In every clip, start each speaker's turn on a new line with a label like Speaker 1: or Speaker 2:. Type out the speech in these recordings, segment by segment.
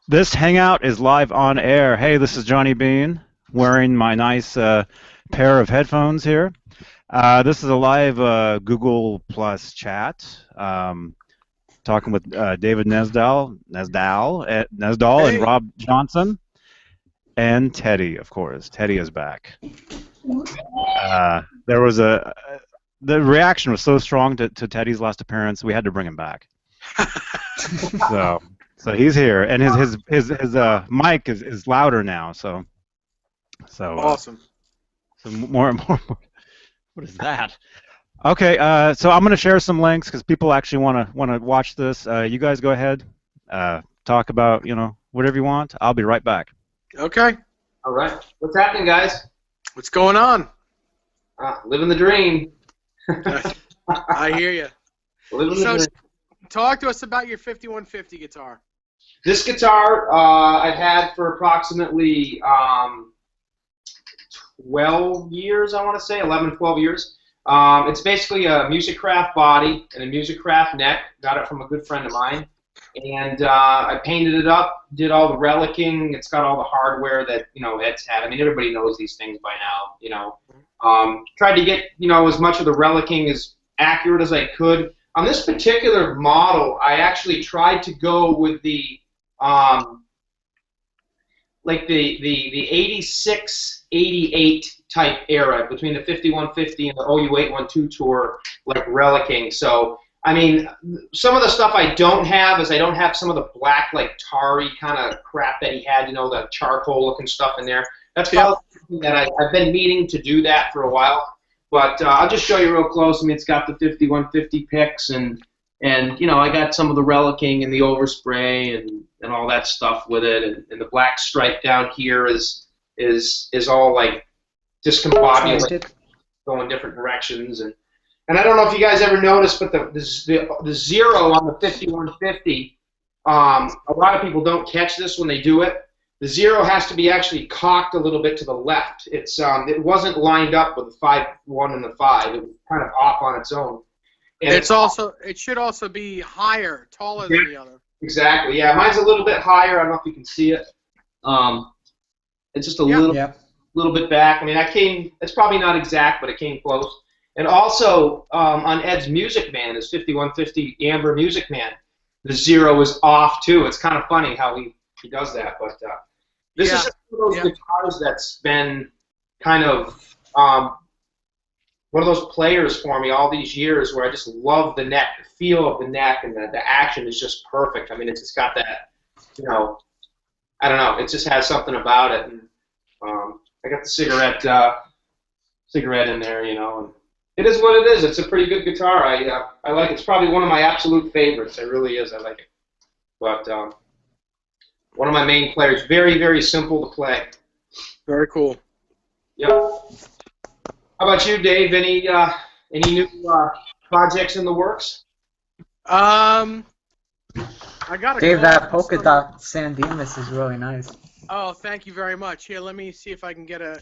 Speaker 1: This hangout is live on air. Hey, this is Johnny Beane wearing my nice pair of headphones here. This is a live Google Plus chat. Talking with David Nesdall, and
Speaker 2: Hey,
Speaker 1: Rob Johnson, and Teddy, of course. Teddy is back. There was the reaction was so strong to Teddy's last appearance, we had to bring him back. So, so he's here, and his mic is louder now.
Speaker 2: awesome.
Speaker 1: So more and more. What is that? Okay, so I'm going to share some links because people actually want to watch this. You guys go ahead, talk about whatever you want. I'll be right back.
Speaker 2: Okay,
Speaker 3: All right. What's happening, guys?
Speaker 2: what's going on?
Speaker 3: Living the dream.
Speaker 2: I hear you.
Speaker 3: Living the
Speaker 2: So,
Speaker 3: dream.
Speaker 2: talk to us about your 5150 guitar.
Speaker 3: This guitar I've had for approximately 12 years, I want to say, 11, 12 years. It's basically a Musicraft body and a Musicraft neck. Got it from a good friend of mine. And I painted it up, did all the relicking. It's got all the hardware that, Ed's had. I mean, everybody knows these things by now, Tried to get, as much of the relicking as accurate as I could. On this particular model, I actually tried to go with the, like the 86, 88 type era between the 5150 and the OU812 tour, like relicking. So, I mean, some of the stuff I don't have is I don't have some of the black, like tarry kind of crap that he had, the charcoal looking stuff in there. That's probably something that I've been meaning to do that for a while. But I'll just show you real close. I mean, it's got the 5150 picks and I got some of the relicking and the overspray and all that stuff with it. And the black stripe down here is all like discombobulated, going different directions. And I don't know if you guys ever noticed, but the zero on the 5150, a lot of people don't catch this when they do it. The zero has to be actually cocked a little bit to the left. It wasn't lined up with the 5-1 and the 5. It was kind of off on its own. And
Speaker 2: It should also be higher, taller than the other.
Speaker 3: Exactly. Yeah, mine's a little bit higher. I don't know if you can see it. It's just a little bit back. I mean, it's probably not exact, but it came close. And also on Ed's Music Man, his 5150 Amber Music Man, the zero is off too. It's kind of funny how he does that. But this is just one of those guitars that's been kind of one of those players for me all these years where I just love the neck, the feel of the neck, and the action is just perfect. I mean, it's just got that, I don't know, it just has something about it. And I got the cigarette in there, and it is what it is. It's a pretty good guitar. I like it. It's probably one of my absolute favorites. It really is. I like it. But one of my main players. Very, very simple to play.
Speaker 2: Very cool.
Speaker 3: Yep. How about you, Dave? Any new projects in the works?
Speaker 2: I got a
Speaker 4: Dave,
Speaker 2: call
Speaker 4: that
Speaker 2: from
Speaker 4: polka
Speaker 2: some-
Speaker 4: dot San Dimas is really nice.
Speaker 2: Oh, thank you very much. Here, let me see if I can get a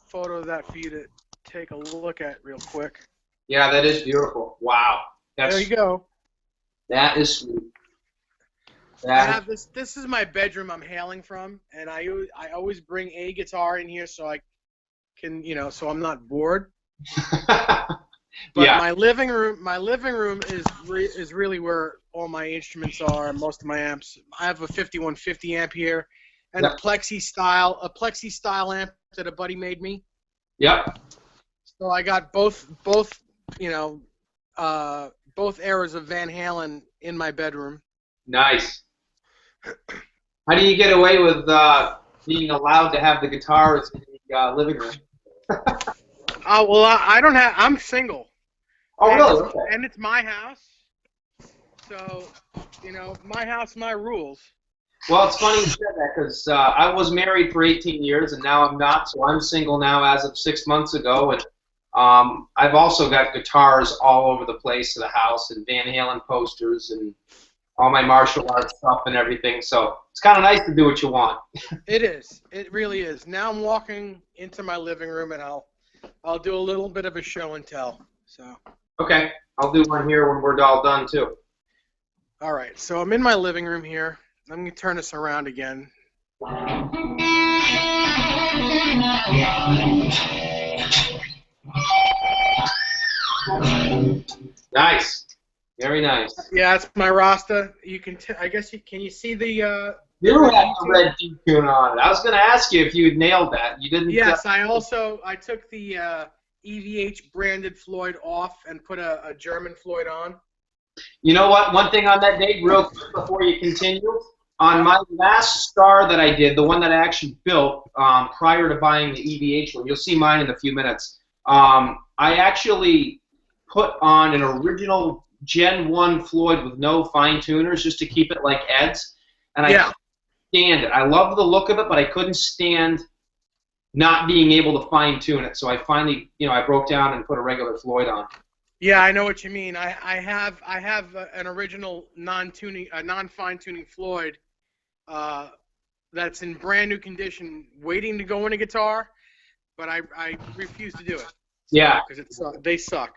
Speaker 2: photo of that for you to take a look at real quick.
Speaker 3: Yeah, that is beautiful. Wow.
Speaker 2: There you go.
Speaker 3: That is sweet.
Speaker 2: I have this. This is my bedroom I'm hailing from, and I always bring a guitar in here so I can, so I'm not bored. But
Speaker 3: yeah.
Speaker 2: my living room is really where all my instruments are, most of my amps. I have a 5150 amp here, and a plexi style amp that a buddy made me.
Speaker 3: Yep.
Speaker 2: So I got both eras of Van Halen in my bedroom.
Speaker 3: Nice. How do you get away with being allowed to have the guitars in the living room?
Speaker 2: Oh well, I don't have. I'm single.
Speaker 3: Oh really?
Speaker 2: Okay. And it's my house, so my house, my rules.
Speaker 3: Well, it's funny you said that because I was married for 18 years and now I'm not, so I'm single now as of 6 months ago, and I've also got guitars all over the place of the house and Van Halen posters and all my martial arts stuff and everything. So it's kind of nice to do what you want.
Speaker 2: It is. It really is. Now I'm walking into my living room and I'll do a little bit of a show and tell. So.
Speaker 3: Okay, I'll do one here when we're all done too.
Speaker 2: All right. So I'm in my living room here. let me turn this around again.
Speaker 3: Nice. Very nice.
Speaker 2: Yeah, that's my Rasta. You can. I guess you can. You see the.
Speaker 3: You have the red D-tune on it. I was going to ask you if you had nailed that. You didn't.
Speaker 2: Yes, I took the EVH branded Floyd off and put a German Floyd on.
Speaker 3: You know what? One thing on that, Dave, real quick before you continue. On my last Star that I did, the one that I actually built prior to buying the EVH one, you'll see mine in a few minutes. I actually put on an original Gen 1 Floyd with no fine tuners just to keep it like Ed's. And I couldn't stand it. I loved the look of it, but I couldn't stand not being able to fine tune it. So I finally, I broke down and put a regular Floyd on.
Speaker 2: Yeah, I know what you mean. I have an original non-fine tuning Floyd that's in brand new condition, waiting to go in a guitar, but I refuse to do it.
Speaker 3: Yeah,
Speaker 2: because they suck.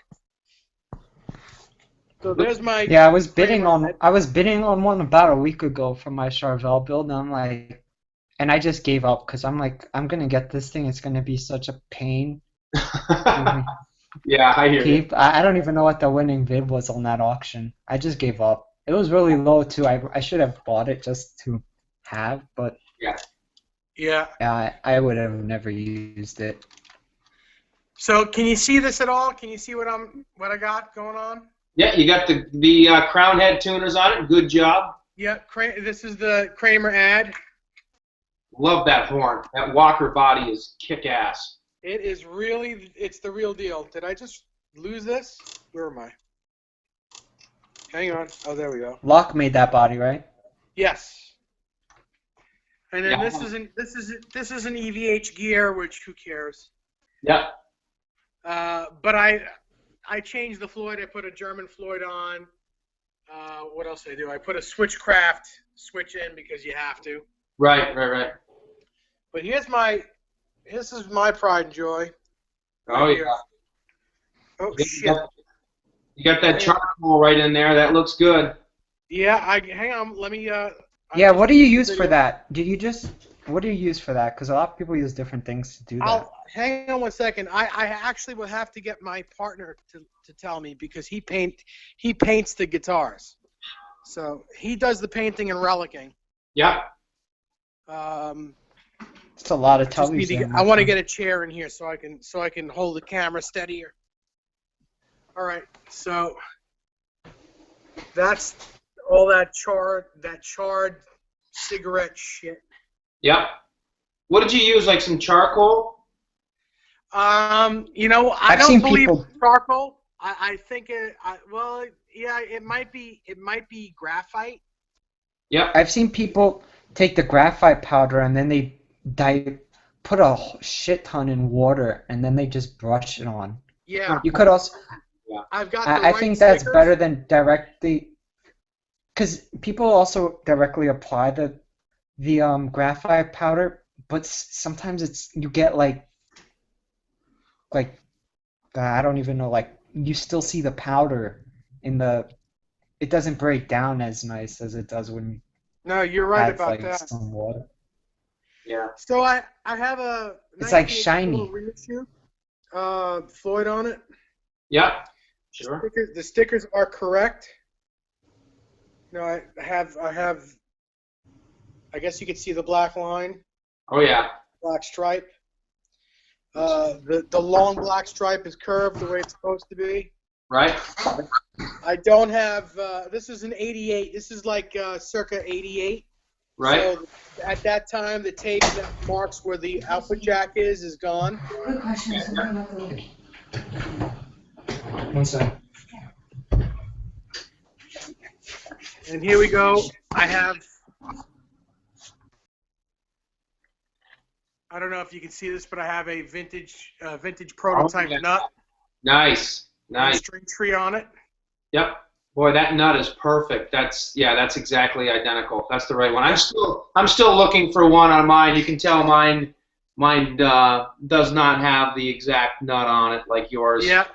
Speaker 2: So there's my.
Speaker 4: Yeah, I was bidding on one about a week ago for my Charvel build, and I just gave up because I'm like, I'm gonna get this thing. It's gonna be such a pain.
Speaker 3: Yeah, I hear you.
Speaker 4: I don't even know what the winning bid was on that auction. I just gave up. It was really low too. I should have bought it just to have, but
Speaker 2: yeah,
Speaker 4: I would have never used it.
Speaker 2: So can you see this at all? Can you see what I got going on?
Speaker 3: Yeah, you got the crown head tuners on it. Good job.
Speaker 2: Yeah, this is the Kramer ad.
Speaker 3: Love that horn. That Walker body is kick-ass.
Speaker 2: It is really, it's the real deal. Did I just lose this? Where am I? Hang on. Oh, there we go.
Speaker 4: Locke made that body, right?
Speaker 2: Yes. And then this is an EVH gear, which who cares?
Speaker 3: Yeah.
Speaker 2: But I changed the Floyd. I put a German Floyd on. What else did I do? I put a Switchcraft switch in because you have to.
Speaker 3: Right.
Speaker 2: But this is my pride and joy.
Speaker 3: Oh, yeah.
Speaker 2: Oh, shit.
Speaker 3: You got that charcoal right in there. That looks good.
Speaker 2: Yeah, hang on. Let me.
Speaker 4: Yeah, what do you use for that? What do you use for that? Because a lot of people use different things to do that.
Speaker 2: Hang on one second. I actually will have to get my partner to tell me because he paints the guitars. So he does the painting and relicking.
Speaker 3: Yeah.
Speaker 4: It's a lot of tubbies.
Speaker 2: I want to get a chair in here so I can hold the camera steadier. All right, so that's all that charred cigarette shit.
Speaker 3: Yep. What did you use? Like some charcoal?
Speaker 2: I don't believe charcoal. I think it might be graphite.
Speaker 3: Yep.
Speaker 4: I've seen people take the graphite powder and then they put a shit ton in water and then they just brush it on.
Speaker 2: Yeah.
Speaker 4: You could also.
Speaker 3: Yeah.
Speaker 2: I've got.
Speaker 4: I think that's better than directly, because people also directly apply the graphite powder, but sometimes you get like I don't even know, like you still see the powder it doesn't break down as nice as it does when you
Speaker 2: No, you're right about
Speaker 4: like
Speaker 2: that.
Speaker 4: some water.
Speaker 3: Yeah.
Speaker 2: So I have a.
Speaker 4: It's like shiny.
Speaker 2: Reissue, Floyd on it.
Speaker 3: Yep. Sure.
Speaker 2: The stickers are correct. No, I have. I guess you could see the black line.
Speaker 3: Oh yeah.
Speaker 2: Black stripe. The long black stripe is curved the way it's supposed to be.
Speaker 3: Right.
Speaker 2: I don't have. This is an '88. This is like circa '88.
Speaker 3: Right.
Speaker 2: So at that time, the tape that marks where the output jack is gone.
Speaker 4: Good question. One second.
Speaker 2: And here we go. I have. I don't know if you can see this, but I have a vintage prototype nut.
Speaker 3: Nice.
Speaker 2: String tree on it.
Speaker 3: Yep. Boy, that nut is perfect. That's exactly identical. That's the right one. I'm still looking for one on mine. You can tell mine does not have the exact nut on it like yours.
Speaker 2: Yeah.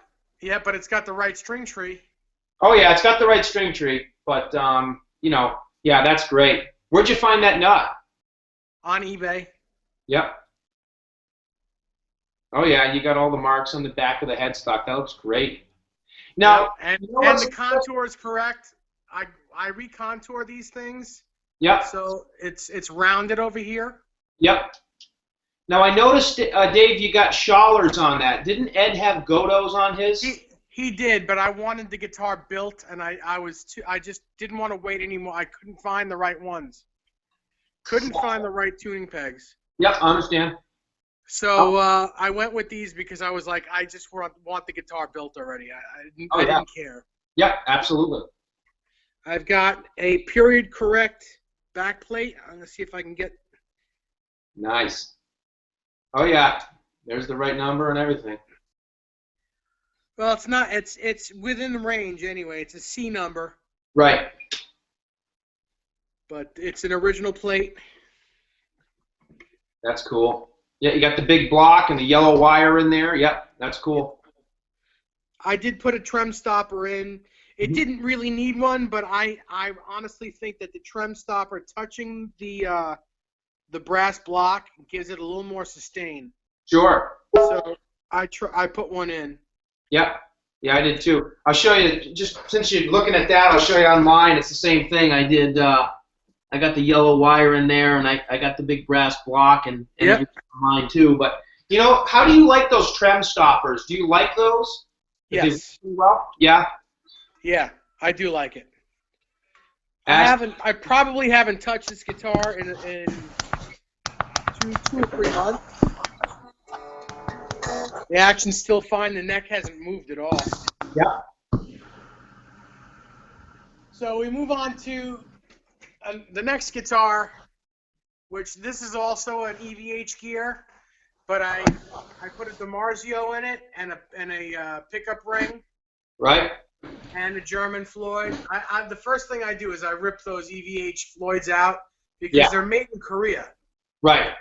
Speaker 2: Yeah, but it's got the right string tree.
Speaker 3: Oh yeah, it's got the right string tree. But yeah, that's great. Where'd you find that nut?
Speaker 2: On eBay.
Speaker 3: Yep. Oh yeah, you got all the marks on the back of the headstock. That looks great. Now,
Speaker 2: and
Speaker 3: you know
Speaker 2: the contour is correct. I recontour these things.
Speaker 3: Yep.
Speaker 2: So it's rounded over here.
Speaker 3: Yep. Now I noticed, Dave, you got Schallers on that. Didn't Ed have Godos on his?
Speaker 2: He did, but I wanted the guitar built, and I just didn't want to wait anymore. I couldn't find the right ones. Couldn't find the right tuning pegs.
Speaker 3: Yep, I understand.
Speaker 2: So I went with these because I was like, I just want the guitar built already. I didn't care.
Speaker 3: Yep, absolutely.
Speaker 2: I've got a period correct back plate. I'm gonna see if I can get.
Speaker 3: Nice. Oh yeah, there's the right number and everything.
Speaker 2: Well, it's not. It's within the range anyway. It's a C number.
Speaker 3: Right.
Speaker 2: But it's an original plate.
Speaker 3: That's cool. Yeah, you got the big block and the yellow wire in there. Yep, that's cool.
Speaker 2: I did put a trem stopper in. It didn't really need one, but I honestly think that the trem stopper touching the brass block gives it a little more sustain.
Speaker 3: Sure.
Speaker 2: So I put one in.
Speaker 3: Yep. Yeah, I did too. I'll show you, just since you're looking at that, I'll show you on mine. It's the same thing. I did, I got the yellow wire in there, and I got the big brass block and
Speaker 2: yep.
Speaker 3: Mine too. But, you know, how do you like those trem stoppers? Do you like those?
Speaker 2: Yes.
Speaker 3: Well, yeah.
Speaker 2: Yeah, I do like it. I probably haven't touched this guitar in 2 or 3 months. The action's still fine. The neck hasn't moved at all.
Speaker 3: Yeah.
Speaker 2: So we move on to the next guitar, which this is also an EVH gear, but I put a DiMarzio in it and a pickup ring.
Speaker 3: Right.
Speaker 2: And a German Floyd. The first thing I do is I rip those EVH Floyds out because they're made in Korea.
Speaker 3: Right.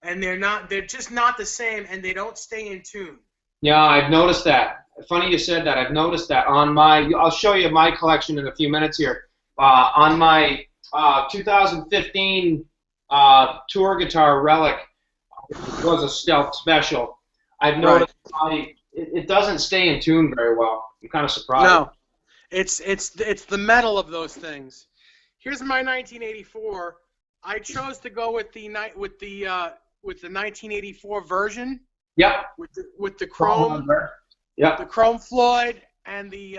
Speaker 2: And they're just not the same, and they don't stay in tune.
Speaker 3: Yeah, I've noticed that. Funny you said that. I've noticed that on my. I'll show you my collection in a few minutes here. On my 2015 tour guitar Relic, it was a Stealth Special. I've noticed it doesn't stay in tune very well. I'm kind of surprised.
Speaker 2: No, it's the metal of those things. Here's my 1984. I chose to go with the 1984 version.
Speaker 3: Yep.
Speaker 2: With the chrome.
Speaker 3: Yep.
Speaker 2: The chrome Floyd and the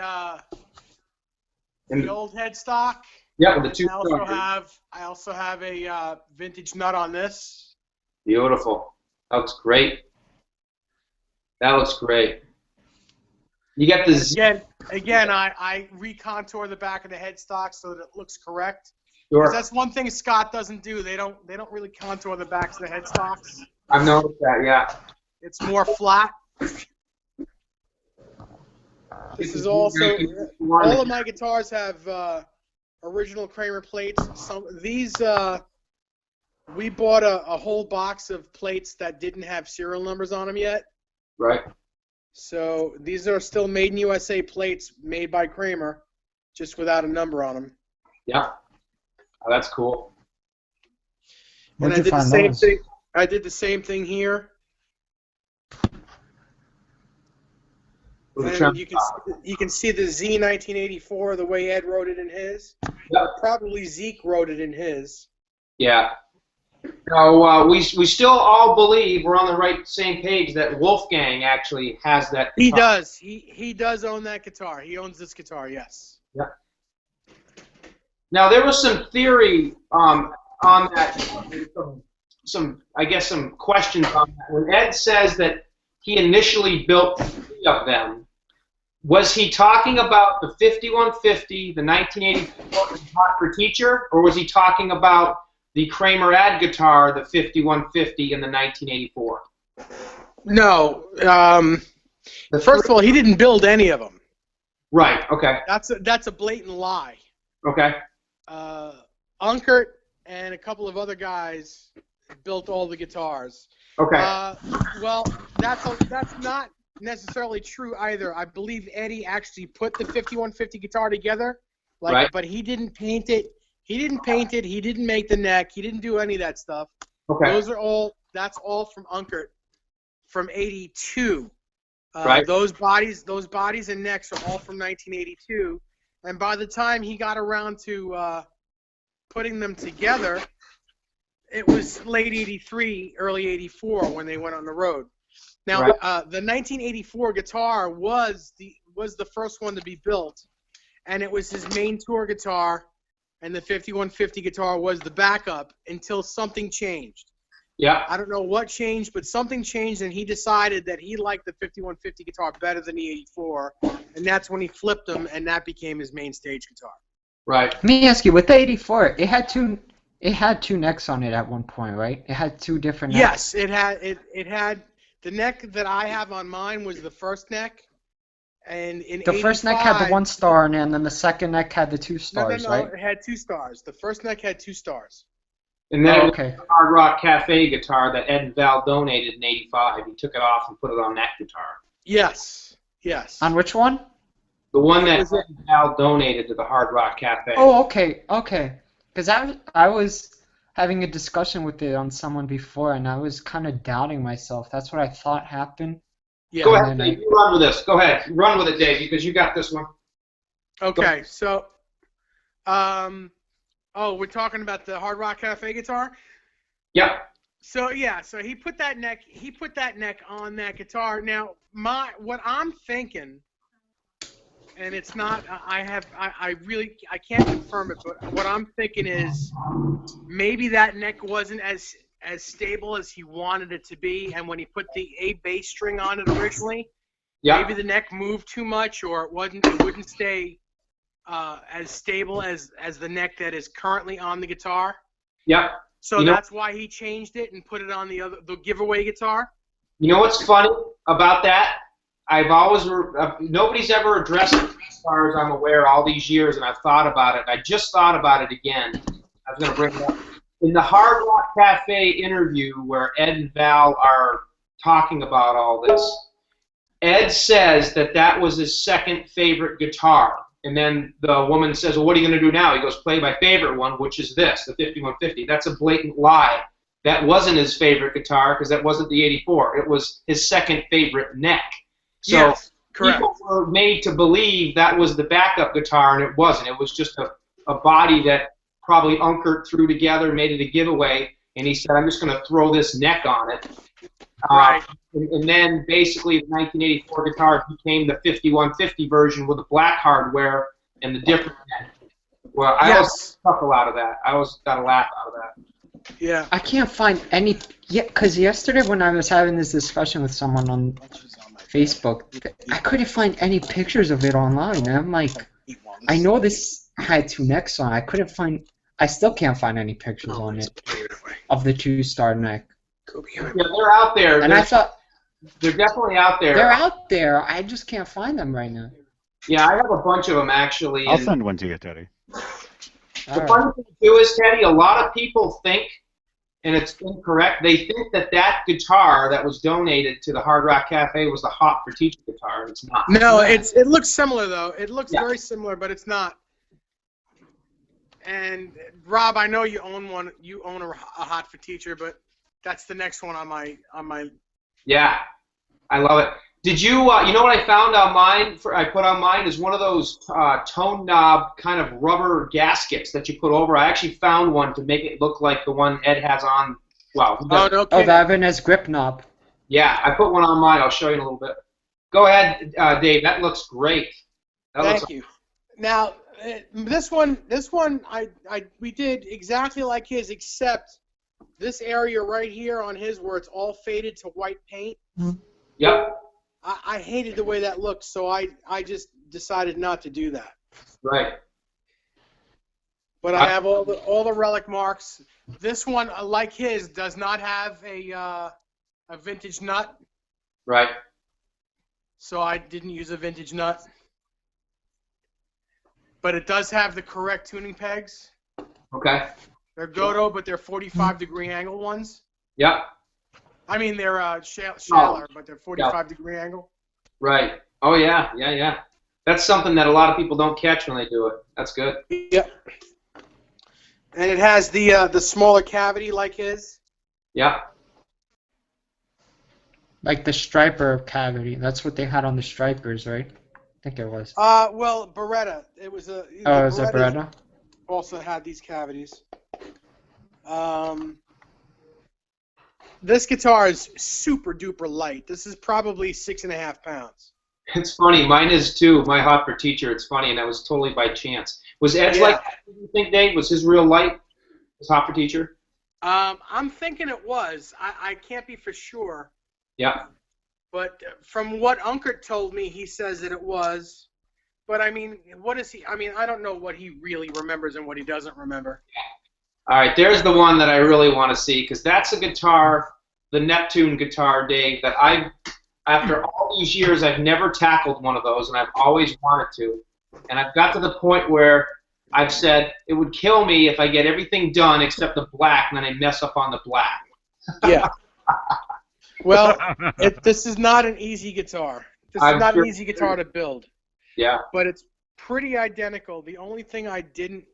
Speaker 2: old headstock.
Speaker 3: Yeah, with the two.
Speaker 2: I also have a vintage nut on this.
Speaker 3: Beautiful. That looks great. That looks great. You got this.
Speaker 2: Again, I recontour the back of the headstock so that it looks correct.
Speaker 3: Sure.
Speaker 2: That's one thing Scott doesn't do. They don't really contour the backs of the headstocks.
Speaker 3: I've noticed that. Yeah.
Speaker 2: It's more flat. This is also all of my guitars have original Kramer plates. These we bought a whole box of plates that didn't have serial numbers on them yet.
Speaker 3: Right.
Speaker 2: So these are still made in USA plates, made by Kramer, just without a number on them.
Speaker 3: Yeah. Oh, that's cool.
Speaker 2: And I did the same thing. I did the same thing here. And you can see the Z 1984 the way Ed wrote it in his.
Speaker 3: Yep.
Speaker 2: Probably Zeke wrote it in his.
Speaker 3: Yeah. No, we still all believe we're on the same page that Wolfgang actually has that guitar.
Speaker 2: He does. He does own that guitar. He owns this guitar. Yes.
Speaker 3: Yeah. Now there was some theory on that. Some questions on that. When Ed says that he initially built 3 of them, was he talking about the 5150, the 1984 Hot for Teacher, or was he talking about the Kramer Ad guitar, the 5150 in the 1984?
Speaker 2: No. First of all, he didn't build any of them.
Speaker 3: Right. Okay.
Speaker 2: That's a blatant lie.
Speaker 3: Okay.
Speaker 2: Unkert and a couple of other guys built all the guitars.
Speaker 3: Okay.
Speaker 2: Well, that's not necessarily true either. I believe Eddie actually put the 5150 guitar together, but he didn't paint it. He didn't paint it. He didn't make the neck. He didn't do any of that stuff.
Speaker 3: Okay.
Speaker 2: That's all from Unkert from '82.
Speaker 3: Right.
Speaker 2: Those bodies and necks are all from 1982. And by the time he got around to putting them together, it was late '83, early '84 when they went on the road. Now,
Speaker 3: Right.
Speaker 2: The 1984 guitar was the first one to be built, and it was his main tour guitar, and the 5150 guitar was the backup until something changed.
Speaker 3: Yeah.
Speaker 2: I don't know what changed, but something changed, and he decided that he liked the 5150 guitar better than the 84, and that's when he flipped them, and that became his main stage guitar.
Speaker 3: Right.
Speaker 4: Let me ask you, with the 84, it had two necks on it at one point, right? It had two different necks.
Speaker 2: Yes, it had the neck that I have on mine was the first neck, and in
Speaker 4: The first neck had the 1 star, and then the second neck had the 2 stars,
Speaker 2: no,
Speaker 4: right?
Speaker 2: it had 2 stars. The first neck had 2 stars.
Speaker 3: And then it was
Speaker 4: okay.
Speaker 3: the Hard Rock Cafe guitar that Ed and Val donated in '85. He took it off and put it on that guitar.
Speaker 2: Yes.
Speaker 4: On which one?
Speaker 3: The one that Ed and Val donated to the Hard Rock Cafe.
Speaker 4: Oh, okay. Because I was having a discussion with it on someone before, and I was kind of doubting myself. That's what I thought happened.
Speaker 2: Yeah.
Speaker 3: Go ahead, Dave. You run with this. Go ahead. Run with it, Dave, because you got this one.
Speaker 2: Okay, so, we're talking about the Hard Rock Cafe guitar.
Speaker 3: Yep.
Speaker 2: So yeah, so he put that neck on that guitar. Now, what I'm thinking, and it's not, I can't confirm it, but what I'm thinking is maybe that neck wasn't as stable as he wanted it to be, and when he put the A bass string on it originally, maybe the neck moved too much, or it wouldn't stay as stable as the neck that is currently on the guitar.
Speaker 3: Yep.
Speaker 2: So that's why he changed it and put it on the giveaway guitar.
Speaker 3: You know what's funny about that? I've always nobody's ever addressed it as far as I'm aware all these years, and I've thought about it. I just thought about it again. I was going to bring it up. In the Hard Rock Cafe interview where Ed and Val are talking about all this, Ed says that was his second favorite guitar. And then the woman says, well, what are you going to do now? He goes, play my favorite one, which is this, the 5150. That's a blatant lie. That wasn't his favorite guitar because that wasn't the 84. It was his second favorite neck. So
Speaker 2: yes, correct.
Speaker 3: People were made to believe that was the backup guitar, and it wasn't. It was just a body that probably Unkert threw together, made it a giveaway, and he said, I'm just going to throw this neck on it.
Speaker 2: Right.
Speaker 3: And then basically the 1984 guitar became the 5150 version with the black hardware and the different neck. Well, I always got a chuckle out of that. I always got a laugh out of that.
Speaker 2: Yeah.
Speaker 4: I can't find any. Yeah, because yesterday when I was having this discussion with someone on Facebook, I couldn't find any pictures of it online. And I'm like, I know this had 2 necks on. I still can't find any pictures on it of the 2-star neck.
Speaker 3: Yeah, they're out there.
Speaker 4: And I thought
Speaker 3: they're definitely out there.
Speaker 4: they're out there. I just can't find them right now.
Speaker 3: Yeah, I have a bunch of them actually.
Speaker 1: I'll send one to you, Teddy.
Speaker 3: The funny thing too is, Teddy, a lot of people think, and it's incorrect, they think that guitar that was donated to the Hard Rock Cafe was the Hot for Teacher guitar, and it's not.
Speaker 2: No, it looks similar though. It looks very similar, but it's not. And Rob, I know you own one. You own a Hot for Teacher, but that's the next one on my.
Speaker 3: Yeah, I love it. Did you? You know what I found on mine? I put on mine is one of those tone knob kind of rubber gaskets that you put over. I actually found one to make it look like the one Ed has on. Well,
Speaker 4: the Ibanez grip knob.
Speaker 3: Yeah, I put one on mine. I'll show you in a little bit. Go ahead, Dave. That looks great.
Speaker 2: Thank you. Now, this one, we did exactly like his, except this area right here on his where it's all faded to white paint.
Speaker 3: Yep.
Speaker 2: I hated the way that looked, so I just decided not to do that.
Speaker 3: Right.
Speaker 2: But I have all the relic marks. This one, like his, does not have a vintage nut.
Speaker 3: Right.
Speaker 2: So I didn't use a vintage nut. But it does have the correct tuning pegs.
Speaker 3: Okay.
Speaker 2: They're Goto, but they're 45-degree angle ones.
Speaker 3: Yep.
Speaker 2: I mean, they're Shaler, but they're 45-degree angle.
Speaker 3: Right. Oh, yeah. Yeah, yeah. That's something that a lot of people don't catch when they do it. That's good.
Speaker 2: Yep. And it has the smaller cavity like his.
Speaker 3: Yeah.
Speaker 4: Like the striper cavity. That's what they had on the stripers, right? I think it was.
Speaker 2: Well, Beretta. It was a.
Speaker 4: Oh, is that Beretta?
Speaker 2: Also had these cavities. This guitar is super duper light. This is probably 6.5 pounds.
Speaker 3: It's funny. Mine is too. My hot for teacher. It's funny, and that was totally by chance. Was Ed's like that? Do you think, Dave? Was his real light? His hot for teacher?
Speaker 2: I'm thinking it was. I can't be for sure.
Speaker 3: Yeah.
Speaker 2: But from what Unkert told me, he says that it was. But I mean, what is he? I mean, I don't know what he really remembers and what he doesn't remember.
Speaker 3: All right, there's the one that I really want to see, because that's a guitar, the Neptune guitar, Dave, that after all these years, I've never tackled one of those, and I've always wanted to. And I've got to the point where I've said it would kill me if I get everything done except the black, and then I mess up on the black.
Speaker 2: Yeah. Well, this is not an easy guitar. This is not an easy guitar to build.
Speaker 3: Yeah.
Speaker 2: But it's pretty identical. The only thing I didn't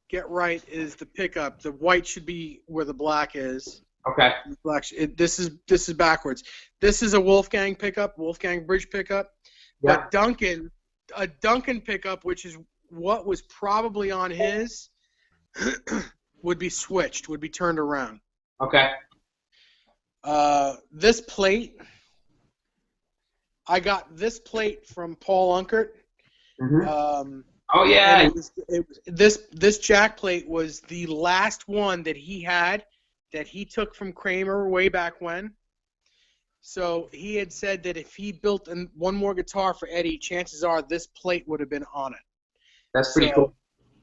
Speaker 2: get right is the pickup. The white should be where the black is.
Speaker 3: Okay.
Speaker 2: Black. This is backwards. This is a Wolfgang pickup, Wolfgang bridge pickup.
Speaker 3: Yeah.
Speaker 2: But a Duncan pickup, which is what was probably on his, would be switched, would be turned around.
Speaker 3: Okay.
Speaker 2: This plate, I got this plate from Paul Unkert.
Speaker 3: Mm-hmm. Oh yeah.
Speaker 2: This jack plate was the last one that he had, that he took from Kramer way back when. So he had said that if he built one more guitar for Eddie, chances are this plate would have been on it.
Speaker 3: That's pretty cool.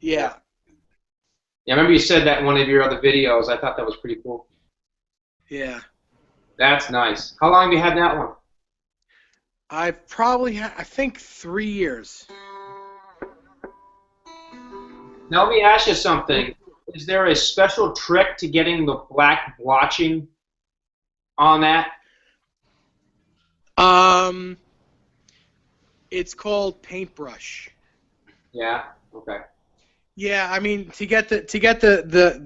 Speaker 2: Yeah.
Speaker 3: Yeah, I remember you said that in one of your other videos. I thought that was pretty cool.
Speaker 2: Yeah.
Speaker 3: That's nice. How long have you had that one?
Speaker 2: I've probably had, I think, 3 years.
Speaker 3: Now let me ask you something. Is there a special trick to getting the black blotching on that?
Speaker 2: It's called paintbrush.
Speaker 3: Yeah. Okay.
Speaker 2: Yeah, I mean to get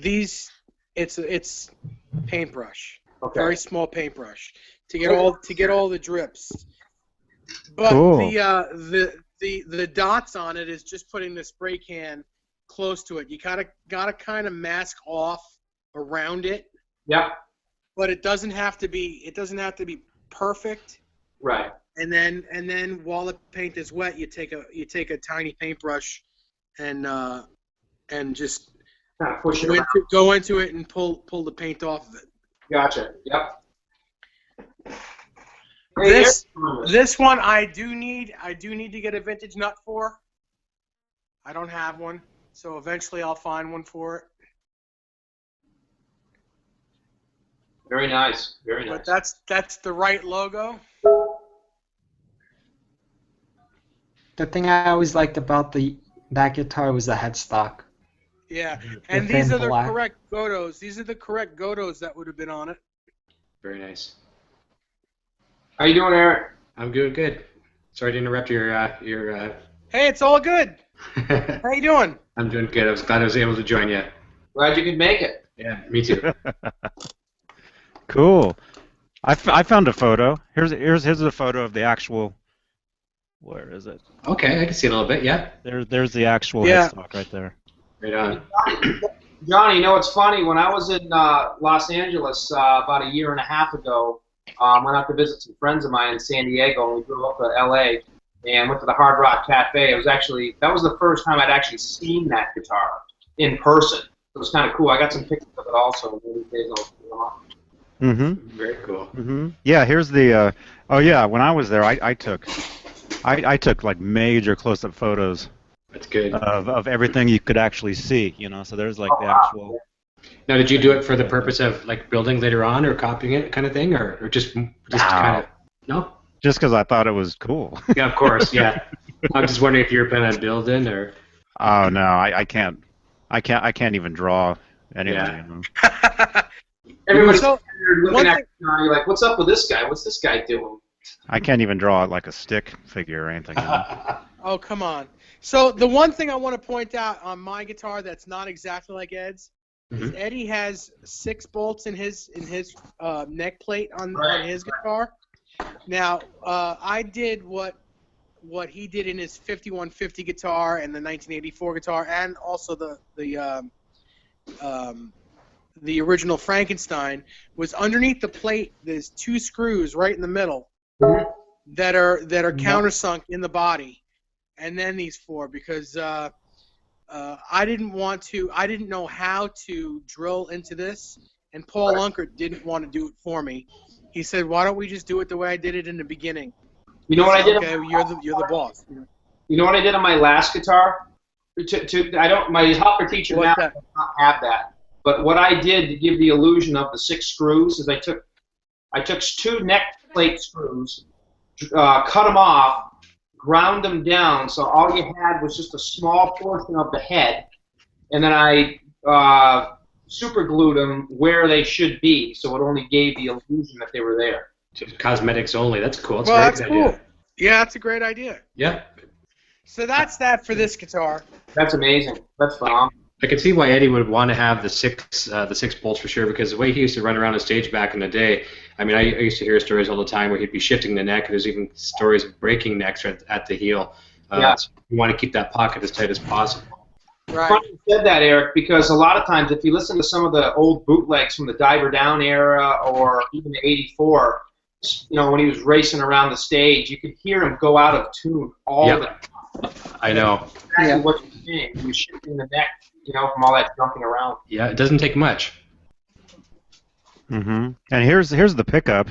Speaker 2: these, it's paintbrush.
Speaker 3: Okay.
Speaker 2: Very small paintbrush to get all the drips. But
Speaker 1: Cool.
Speaker 2: the dots on it is just putting the spray can close to it. You gotta kind of mask off around it.
Speaker 3: Yeah.
Speaker 2: But it doesn't have to be perfect.
Speaker 3: Right.
Speaker 2: And then while the paint is wet, you take a tiny paintbrush and just
Speaker 3: Kind of push it
Speaker 2: go into it and pull the paint off of it.
Speaker 3: Gotcha. Yep.
Speaker 2: This one I do need to get a vintage nut for. I don't have one, so eventually I'll find one for it.
Speaker 3: Very nice. Very nice.
Speaker 2: But that's the right logo.
Speaker 4: The thing I always liked about that guitar was the headstock.
Speaker 2: Yeah,
Speaker 4: The
Speaker 2: and these
Speaker 4: thin
Speaker 2: are the
Speaker 4: black.
Speaker 2: correct Godos. These are the correct Godos that would have been on it.
Speaker 5: Very nice.
Speaker 3: How you doing, Eric?
Speaker 5: I'm good. Good. Sorry to interrupt your.
Speaker 2: Hey, it's all good. How you doing?
Speaker 5: I'm doing good. I was glad I was able to join you.
Speaker 3: Glad you could make it.
Speaker 5: Yeah, me too.
Speaker 1: Cool. I found a photo. Here's a photo of the actual. Where is it?
Speaker 5: Okay, I can see it a little bit. Yeah.
Speaker 1: There's the actual
Speaker 2: Yeah.
Speaker 1: headstock right there.
Speaker 5: Right on.
Speaker 3: Johnny, you know what's funny? When I was in Los Angeles about a year and a half ago, went out to visit some friends of mine in San Diego, and we drove up to L.A. and went to the Hard Rock Cafe. That was the first time I'd actually seen that guitar in person. It was kind of cool. I got some pictures of it also.
Speaker 1: Mm-hmm.
Speaker 5: Very cool.
Speaker 1: Mm-hmm. Yeah. Here's the. Oh yeah. When I was there, I took like major close-up photos
Speaker 5: That's good.
Speaker 1: of everything you could actually see. You know. So there's like the actual.
Speaker 5: Now, did you do it for the purpose of like building later on, or copying it, kind of thing, or just kind of? No.
Speaker 1: Just because I thought it was cool.
Speaker 5: Yeah, of course. Yeah. I'm just wondering if you're planning on building, or.
Speaker 1: Oh no, I can't even draw anything.
Speaker 5: Yeah.
Speaker 1: You know?
Speaker 3: Everybody's
Speaker 2: So,
Speaker 3: looking at Johnny like, what's up with this guy? What's this guy doing?
Speaker 1: I can't even draw like a stick figure or anything. You know?
Speaker 2: Oh, come on. So the one thing I want to point out on my guitar that's not exactly like Ed's is Eddie has 6 bolts in his neck plate on his guitar. Now I did what he did in his 5150 guitar and the 1984 guitar, and also the original Frankenstein, was underneath the plate. There's 2 screws right in the middle that are countersunk in the body, and then these 4, because I didn't know how to drill into this, and Paul Unkert didn't want to do it for me. He said, "Why don't we just do it the way I did it in the beginning?"
Speaker 3: You know what I did?
Speaker 2: Okay, you're the boss.
Speaker 3: You know what I did on my last guitar? My hopper teacher now does not have that. But what I did to give the illusion of the 6 screws is I took 2 neck plate screws, cut them off, ground them down, so all you had was just a small portion of the head, and then I super glued them where they should be, so it only gave the illusion that they were there.
Speaker 5: Cosmetics only. That's cool.
Speaker 2: That's cool. Yeah, that's a great idea.
Speaker 5: Yeah.
Speaker 2: So that's that for this guitar.
Speaker 3: That's amazing. That's phenomenal.
Speaker 5: I can see why Eddie would want to have the six bolts for sure, because the way he used to run around the stage back in the day, I mean, I used to hear stories all the time where he'd be shifting the neck, and there's even stories of breaking necks at the heel. So you want to keep that pocket as tight as possible.
Speaker 2: Right.
Speaker 3: Funny you said that, Eric, because a lot of times if you listen to some of the old bootlegs from the Diver Down era or even the '84, when he was racing around the stage, you could hear him go out of tune all the time.
Speaker 5: I know.
Speaker 3: Exactly what you're saying. He was shifting the neck, from all that jumping around.
Speaker 5: Yeah, it doesn't take much.
Speaker 1: And here's the pickup.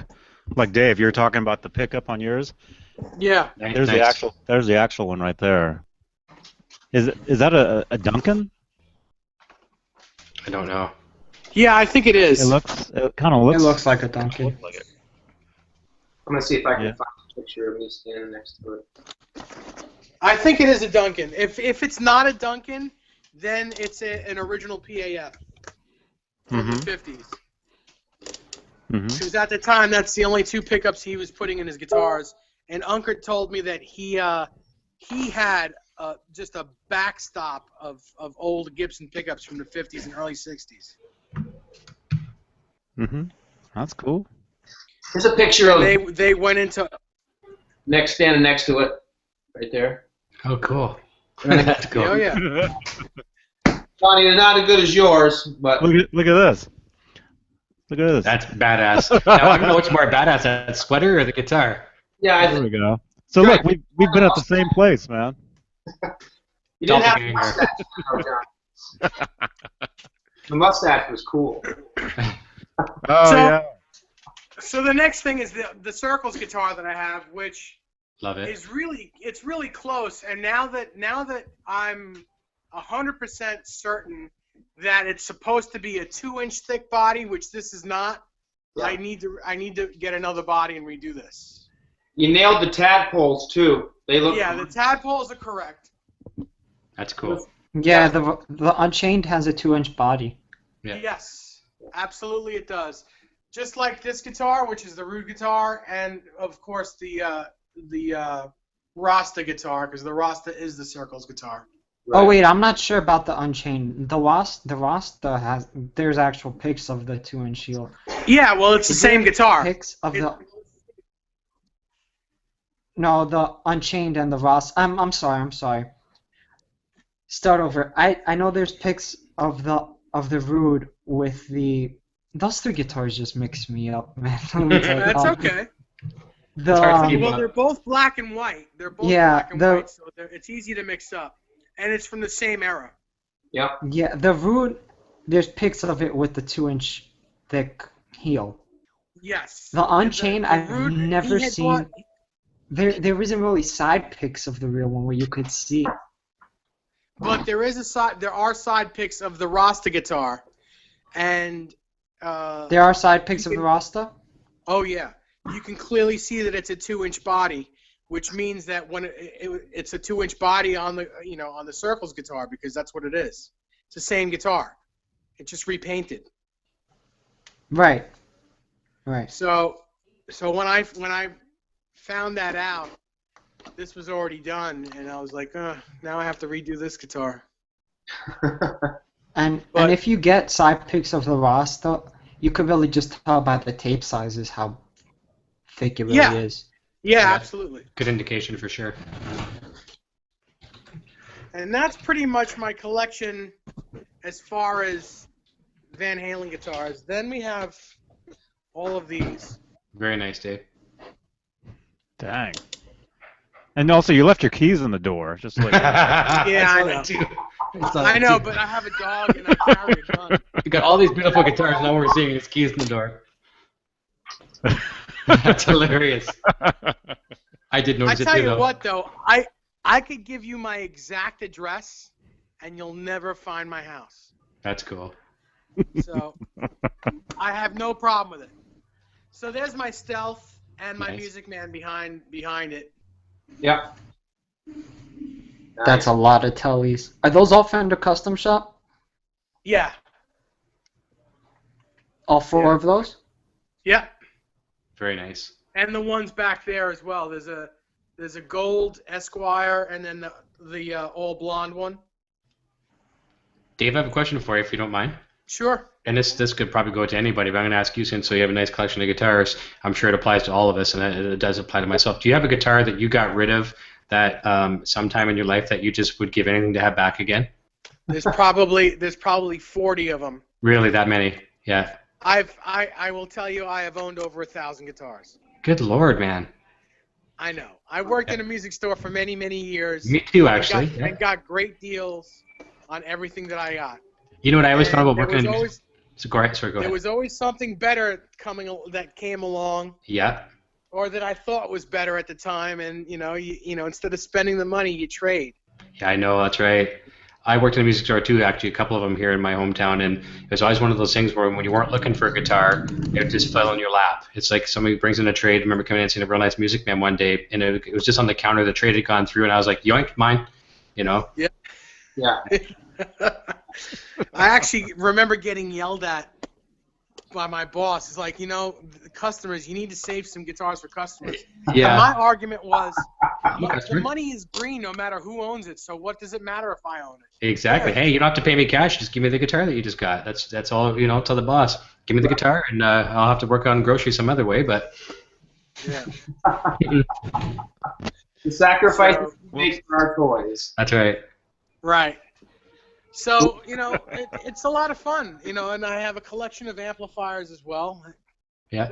Speaker 1: Like Dave, you're talking about the pickup on yours.
Speaker 2: Yeah.
Speaker 1: There's the actual one right there. Is that a Duncan?
Speaker 5: I don't know.
Speaker 2: Yeah, I think it is.
Speaker 1: It kind of looks.
Speaker 4: It looks like a Duncan.
Speaker 3: I'm gonna see if I can find a picture of me standing next to it.
Speaker 2: I think it is a Duncan. If it's not a Duncan, then it's an original PAF from the 50s. Because at the time, that's the only 2 pickups he was putting in his guitars. And Unkert told me that he had just a backstop of old Gibson pickups from the 50s and early 60s.
Speaker 1: That's cool.
Speaker 3: There's a picture of
Speaker 2: they went into
Speaker 3: standing next to it, right there.
Speaker 5: Oh, cool. That's cool.
Speaker 2: Oh yeah.
Speaker 3: Johnny, they're not as good as yours, but
Speaker 1: look at this. Look at this.
Speaker 5: That's badass. Now, I don't know what's more badass, that sweater or the guitar.
Speaker 3: Yeah,
Speaker 1: there we go. So look, we've been at the same place, man.
Speaker 3: You didn't have a mustache, John. The mustache was cool.
Speaker 1: Yeah.
Speaker 2: So the next thing is the Circles guitar that I have, which
Speaker 5: Love it.
Speaker 2: is really close. And now that I'm 100% certain that it's supposed to be a 2-inch thick body, which this is not, I need to get another body and redo this.
Speaker 3: You nailed the tadpoles too. They look.
Speaker 2: Yeah, the tadpoles are correct.
Speaker 5: That's cool.
Speaker 4: Yeah, the Unchained has a 2-inch body.
Speaker 5: Yeah.
Speaker 2: Yes, absolutely it does. Just like this guitar, which is the Rude guitar, and of course the Rasta guitar, because the Rasta is the Circles guitar.
Speaker 4: Right. Oh wait, I'm not sure about the Unchained. The Rasta has there's actual pics of the 2-inch heel.
Speaker 2: Yeah, well it's the same guitar.
Speaker 4: Pics of the Unchained and the Rasta. I'm sorry. Start over. I know there's pics of the Rude with those 3 guitars just mix me up, man.
Speaker 2: That's okay. Well, they're both black and white. They're both black and white, so it's easy to mix up. And it's from the same era.
Speaker 3: Yeah.
Speaker 4: Yeah, the Rude, there's pics of it with the 2-inch thick heel.
Speaker 2: Yes.
Speaker 4: The Unchained, I've
Speaker 2: Rude,
Speaker 4: never seen. There isn't really side pics of the real one where you could see.
Speaker 2: But there are side pics of the Rasta guitar, and
Speaker 4: there are side pics of the Rasta.
Speaker 2: Oh yeah, you can clearly see that it's a 2-inch body, which means that when it's a 2-inch body on the Circles guitar, because that's what it is. It's the same guitar, it's just repainted.
Speaker 4: Right.
Speaker 2: So when I found that out, this was already done, and I was like, now I have to redo this guitar.
Speaker 4: And
Speaker 2: But-
Speaker 4: if you get side pics of the roster, you could really just tell by the tape sizes how thick it really
Speaker 2: Yeah.
Speaker 4: is.
Speaker 2: Yeah,
Speaker 5: Yeah.
Speaker 2: absolutely.
Speaker 5: Good indication for sure.
Speaker 2: And that's pretty much my collection as far as Van Halen guitars. Then we have all of these.
Speaker 5: Very nice, Dave.
Speaker 1: Dang. And also, you left your keys in the door. Just like
Speaker 2: Yeah, I know. I know,
Speaker 5: too.
Speaker 2: but I have a dog and I carry a gun.
Speaker 5: You got all these beautiful guitars, now we're seeing his keys in the door. That's hilarious. I did
Speaker 2: I
Speaker 5: notice it
Speaker 2: tell
Speaker 5: too,
Speaker 2: you
Speaker 5: though.
Speaker 2: what, though, I could give you my exact address, and you'll never find my house.
Speaker 5: That's cool.
Speaker 2: So I have no problem with it. So there's my Stealth and my
Speaker 5: Nice.
Speaker 2: Music Man behind it.
Speaker 3: Yep.
Speaker 4: That's a lot of tellies. Are those all Fender Custom Shop?
Speaker 2: Yeah.
Speaker 4: All four
Speaker 2: Yeah.
Speaker 4: of those?
Speaker 2: Yeah.
Speaker 5: Very nice.
Speaker 2: And the ones back there as well. There's a gold Esquire and then the all blonde one.
Speaker 5: Dave, I have a question for you, if you don't mind.
Speaker 2: Sure.
Speaker 5: And this could probably go to anybody, but I'm going to ask you since you have a nice collection of guitars. I'm sure it applies to all of us, and it does apply to myself. Do you have a guitar that you got rid of that sometime in your life that you just would give anything to have back again?
Speaker 2: There's probably 40 of them.
Speaker 5: Really, that many? Yeah.
Speaker 2: I will tell you, I have owned over 1,000 guitars.
Speaker 5: Good Lord, man.
Speaker 2: I know. I worked in a music store for many, many years.
Speaker 5: Me too, actually.
Speaker 2: And got great deals on everything that I got.
Speaker 5: You know what I always found about
Speaker 2: There
Speaker 5: working
Speaker 2: was
Speaker 5: in...
Speaker 2: always-
Speaker 5: So go ahead. Sorry, go
Speaker 2: There
Speaker 5: ahead.
Speaker 2: was always something better that came along,
Speaker 5: Yeah.
Speaker 2: or that I thought was better at the time, and you know, instead of spending the money, you trade.
Speaker 5: Yeah, I know, that's right. I worked in a music store too, actually, a couple of them here in my hometown, and it was always one of those things where when you weren't looking for a guitar, it just fell in your lap. It's like somebody brings in a trade. I remember coming in and seeing a real nice Music Man one day, and it was just on the counter. The trade had gone through, and I was like, yoink, mine, you know?
Speaker 3: Yeah.
Speaker 2: I actually remember getting yelled at by my boss. It's like, the customers, you need to save some guitars for customers.
Speaker 5: Yeah.
Speaker 2: And my argument was, the
Speaker 5: customer.
Speaker 2: money is green no matter who owns it, so what does it matter if I own it?
Speaker 5: Exactly. Hey, you don't have to pay me cash. Just give me the guitar that you just got. That's all. Tell the boss. Give me the guitar, and I'll have to work on groceries some other way. But
Speaker 2: Yeah.
Speaker 3: The sacrifices
Speaker 2: So-
Speaker 3: we make for our toys.
Speaker 5: that's right.
Speaker 2: Right. So, it's a lot of fun, and I have a collection of amplifiers as well.
Speaker 5: Yeah.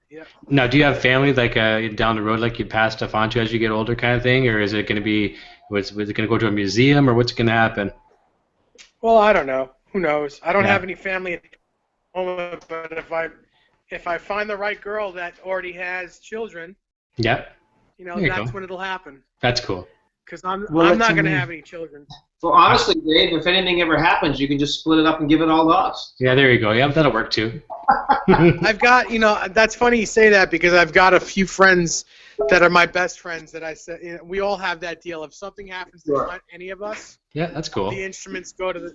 Speaker 2: Yeah.
Speaker 5: Now, do you have family like down the road, like you pass stuff on to as you get older, kind of thing, or is it going to be was it going to go to a museum, or what's going to happen?
Speaker 2: Well, I don't know. Who knows? I don't
Speaker 5: Yeah.
Speaker 2: have any family at the moment, but if I find the right girl that already has children,
Speaker 5: Yeah. There you
Speaker 2: that's
Speaker 5: go.
Speaker 2: when it'll happen.
Speaker 5: That's cool.
Speaker 2: Because I'm
Speaker 4: Well,
Speaker 2: not
Speaker 4: it's
Speaker 2: going to
Speaker 4: me.
Speaker 2: have any children.
Speaker 3: Well, honestly, Dave, if anything ever happens, you can just split it up and give it all to us.
Speaker 5: Yeah, there you go. Yeah, that'll work too.
Speaker 2: I've got, that's funny you say that because I've got a few friends that are my best friends that I said, we all have that deal. If something happens to
Speaker 3: Sure.
Speaker 2: any of us,
Speaker 5: Yeah, that's cool.
Speaker 2: the instruments go to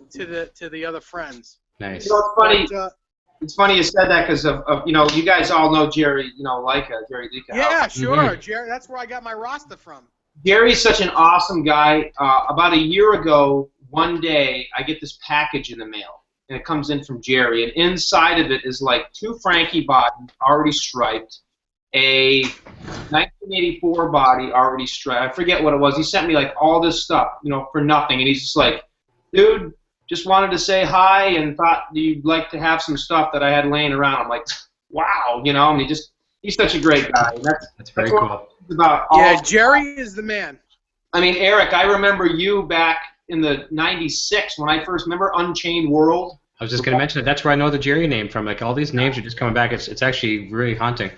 Speaker 2: the other friends.
Speaker 5: Nice.
Speaker 3: It's funny.
Speaker 2: But,
Speaker 3: It's funny you said that because of you guys all know Jerry, Jerry Leica.
Speaker 2: yeah, sure,
Speaker 5: Mhm.
Speaker 2: Jerry. That's where I got my Rasta from.
Speaker 3: Jerry's such an awesome guy. About a year ago, one day, I get this package in the mail, and it comes in from Jerry, and inside of it is like 2 Frankie bodies already striped, a 1984 body already striped. I forget what it was. He sent me like all this stuff, for nothing, and he's just like, dude, just wanted to say hi and thought you'd like to have some stuff that I had laying around. I'm like, wow, and he's such a great guy. And
Speaker 5: That's very
Speaker 3: what
Speaker 5: cool.
Speaker 3: it's about.
Speaker 2: Yeah, Jerry is the man.
Speaker 3: I mean, Eric, I remember you back in the '96 when I first remember Unchained World.
Speaker 5: I was just going to mention that. That's where I know the Jerry name from. Like all these names are just coming back. It's actually really haunting.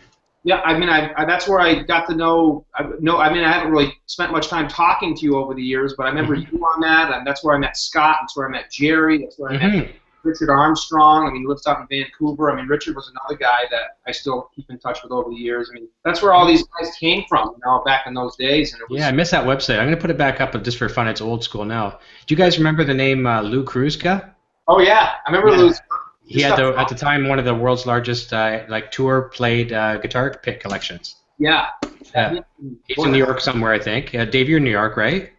Speaker 3: Yeah, I mean, that's where I got to know. I haven't really spent much time talking to you over the years, but I remember you on that, and that's where I met Scott. That's where I met Jerry. That's where I met Richard Armstrong. I mean, he lives out in Vancouver. I mean, Richard was another guy that I still keep in touch with over the years. I mean, that's where all these guys came from, back in those days. And it was,
Speaker 5: Yeah, I miss that website. I'm going to put it back up, but just for fun. It's old school now. Do you guys remember the name Lou Kruzka?
Speaker 3: Oh yeah, I remember
Speaker 5: Yeah.
Speaker 3: Lou's.
Speaker 5: He had at the time one of the world's largest tour played guitar pick collections.
Speaker 3: Yeah.
Speaker 5: Yeah. He's in New York somewhere, I think. Dave, you're in New York, right?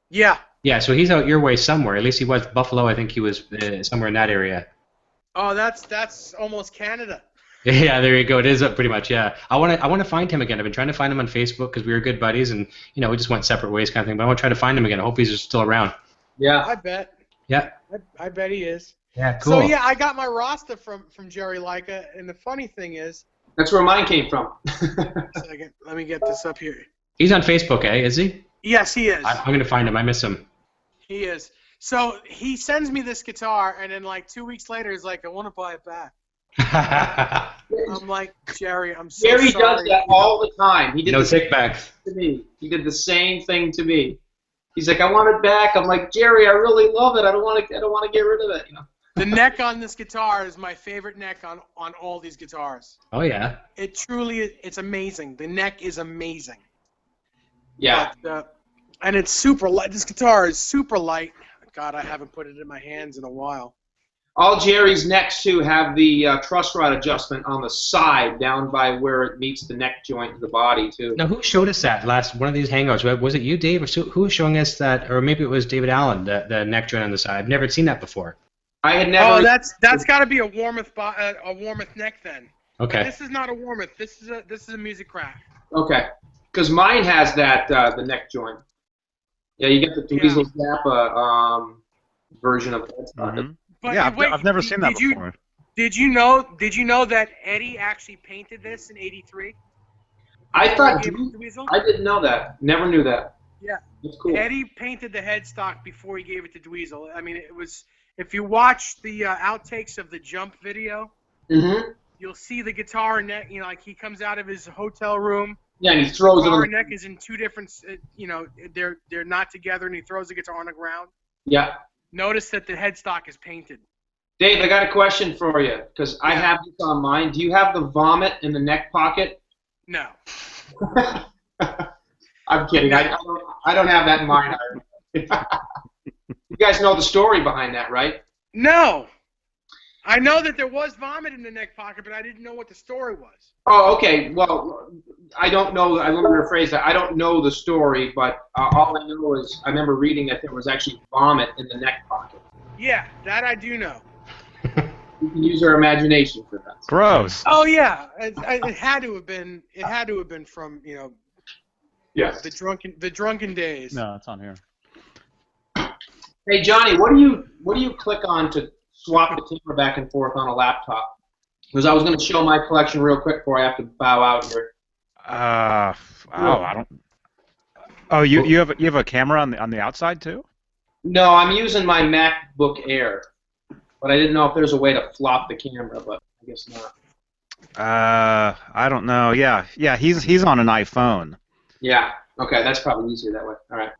Speaker 2: Yeah.
Speaker 5: Yeah, so he's out your way somewhere. At least he was Buffalo. I think he was somewhere in that area.
Speaker 2: Oh, that's almost Canada.
Speaker 5: Yeah, there you go. It is pretty much. Yeah, I want to find him again. I've been trying to find him on Facebook because we were good buddies, and we just went separate ways, kind of thing. But I want to try to find him again. I hope he's still around.
Speaker 3: Yeah.
Speaker 2: I bet.
Speaker 5: Yeah.
Speaker 2: I bet he is.
Speaker 5: Yeah, cool.
Speaker 2: So yeah, I got my roster from Jerry Leica, and the funny thing is.
Speaker 3: That's where mine came from.
Speaker 2: Second, let me get this up here.
Speaker 5: He's on Facebook, is he?
Speaker 2: Yes, he is.
Speaker 5: I'm gonna find him. I miss him.
Speaker 2: He is. So he sends me this guitar, and then like 2 weeks later, he's like, "I want to buy it back." I'm like, Jerry, I'm so
Speaker 3: Jerry
Speaker 2: sorry.
Speaker 3: does that all the time. He did
Speaker 5: no
Speaker 3: the same
Speaker 5: kickbacks.
Speaker 3: to me. He did the same thing to me. He's like, I want it back. I'm like, Jerry, I really love it. I don't want to get rid of it.
Speaker 2: The neck on this guitar is my favorite neck on all these guitars.
Speaker 5: Oh yeah.
Speaker 2: It truly is. It's amazing. The neck is amazing.
Speaker 3: Yeah.
Speaker 2: But, and it's super light. This guitar is super light. God, I haven't put it in my hands in a while.
Speaker 3: All Jerry's necks too have the truss rod adjustment on the side, down by where it meets the neck joint of the body too.
Speaker 5: Now, who showed us that last one of these hangouts? Was it you, Dave, or who was showing us that, or maybe it was David Allen, the neck joint on the side? I've never seen that before.
Speaker 3: I had never.
Speaker 2: Oh, that's got to be a Warmoth neck then.
Speaker 5: Okay.
Speaker 2: But this is not a Warmoth. This is a Music Craft.
Speaker 3: Okay, because mine has that the neck joint. Yeah, you get the Dweezil Zappa version of it.
Speaker 1: Mm-hmm.
Speaker 2: But
Speaker 1: Yeah,
Speaker 2: wait,
Speaker 1: I've never seen that before.
Speaker 2: Did you know that Eddie actually painted this in '83?
Speaker 3: I thought
Speaker 2: Dweezil?
Speaker 3: I didn't know that. Never knew that.
Speaker 2: Yeah.
Speaker 3: That's cool.
Speaker 2: Eddie painted the headstock before he gave it to Dweezil. I mean, it was. If you watch the outtakes of the Jump video, you'll see the guitar neck. Like he comes out of his hotel room.
Speaker 3: Yeah, and he throws it.
Speaker 2: The guitar
Speaker 3: on
Speaker 2: neck is in two different. They're not together, and he throws the guitar on the ground.
Speaker 3: Yeah.
Speaker 2: Notice that the headstock is painted. Dave,
Speaker 3: I got a question for you because I have this on mine. Do you have the vomit in the neck pocket?
Speaker 2: No.
Speaker 3: I'm kidding. I don't have that in mine. You guys know the story behind that, right?
Speaker 2: No. I know that there was vomit in the neck pocket, but I didn't know what the story was.
Speaker 3: Oh, okay. Well, I don't know. Let me rephrase that. I don't know the story, but all I know is I remember reading that there was actually vomit in the neck pocket.
Speaker 2: Yeah, that I do know.
Speaker 3: You can use our imagination for that.
Speaker 1: Gross.
Speaker 2: Oh yeah, it had to have been. It had to have been from
Speaker 3: Yes.
Speaker 2: the drunken days.
Speaker 1: No, it's on here.
Speaker 3: Hey Johnny, what do you click on to swap the camera back and forth on a laptop? Because I was going to show my collection real quick before I have to bow out here.
Speaker 1: I don't. Oh, you have a camera on the outside too?
Speaker 3: No, I'm using my MacBook Air, but I didn't know if there's a way to flop the camera, but I guess not.
Speaker 1: I don't know. Yeah, he's on an iPhone.
Speaker 3: Yeah. Okay, that's probably easier that way. All right.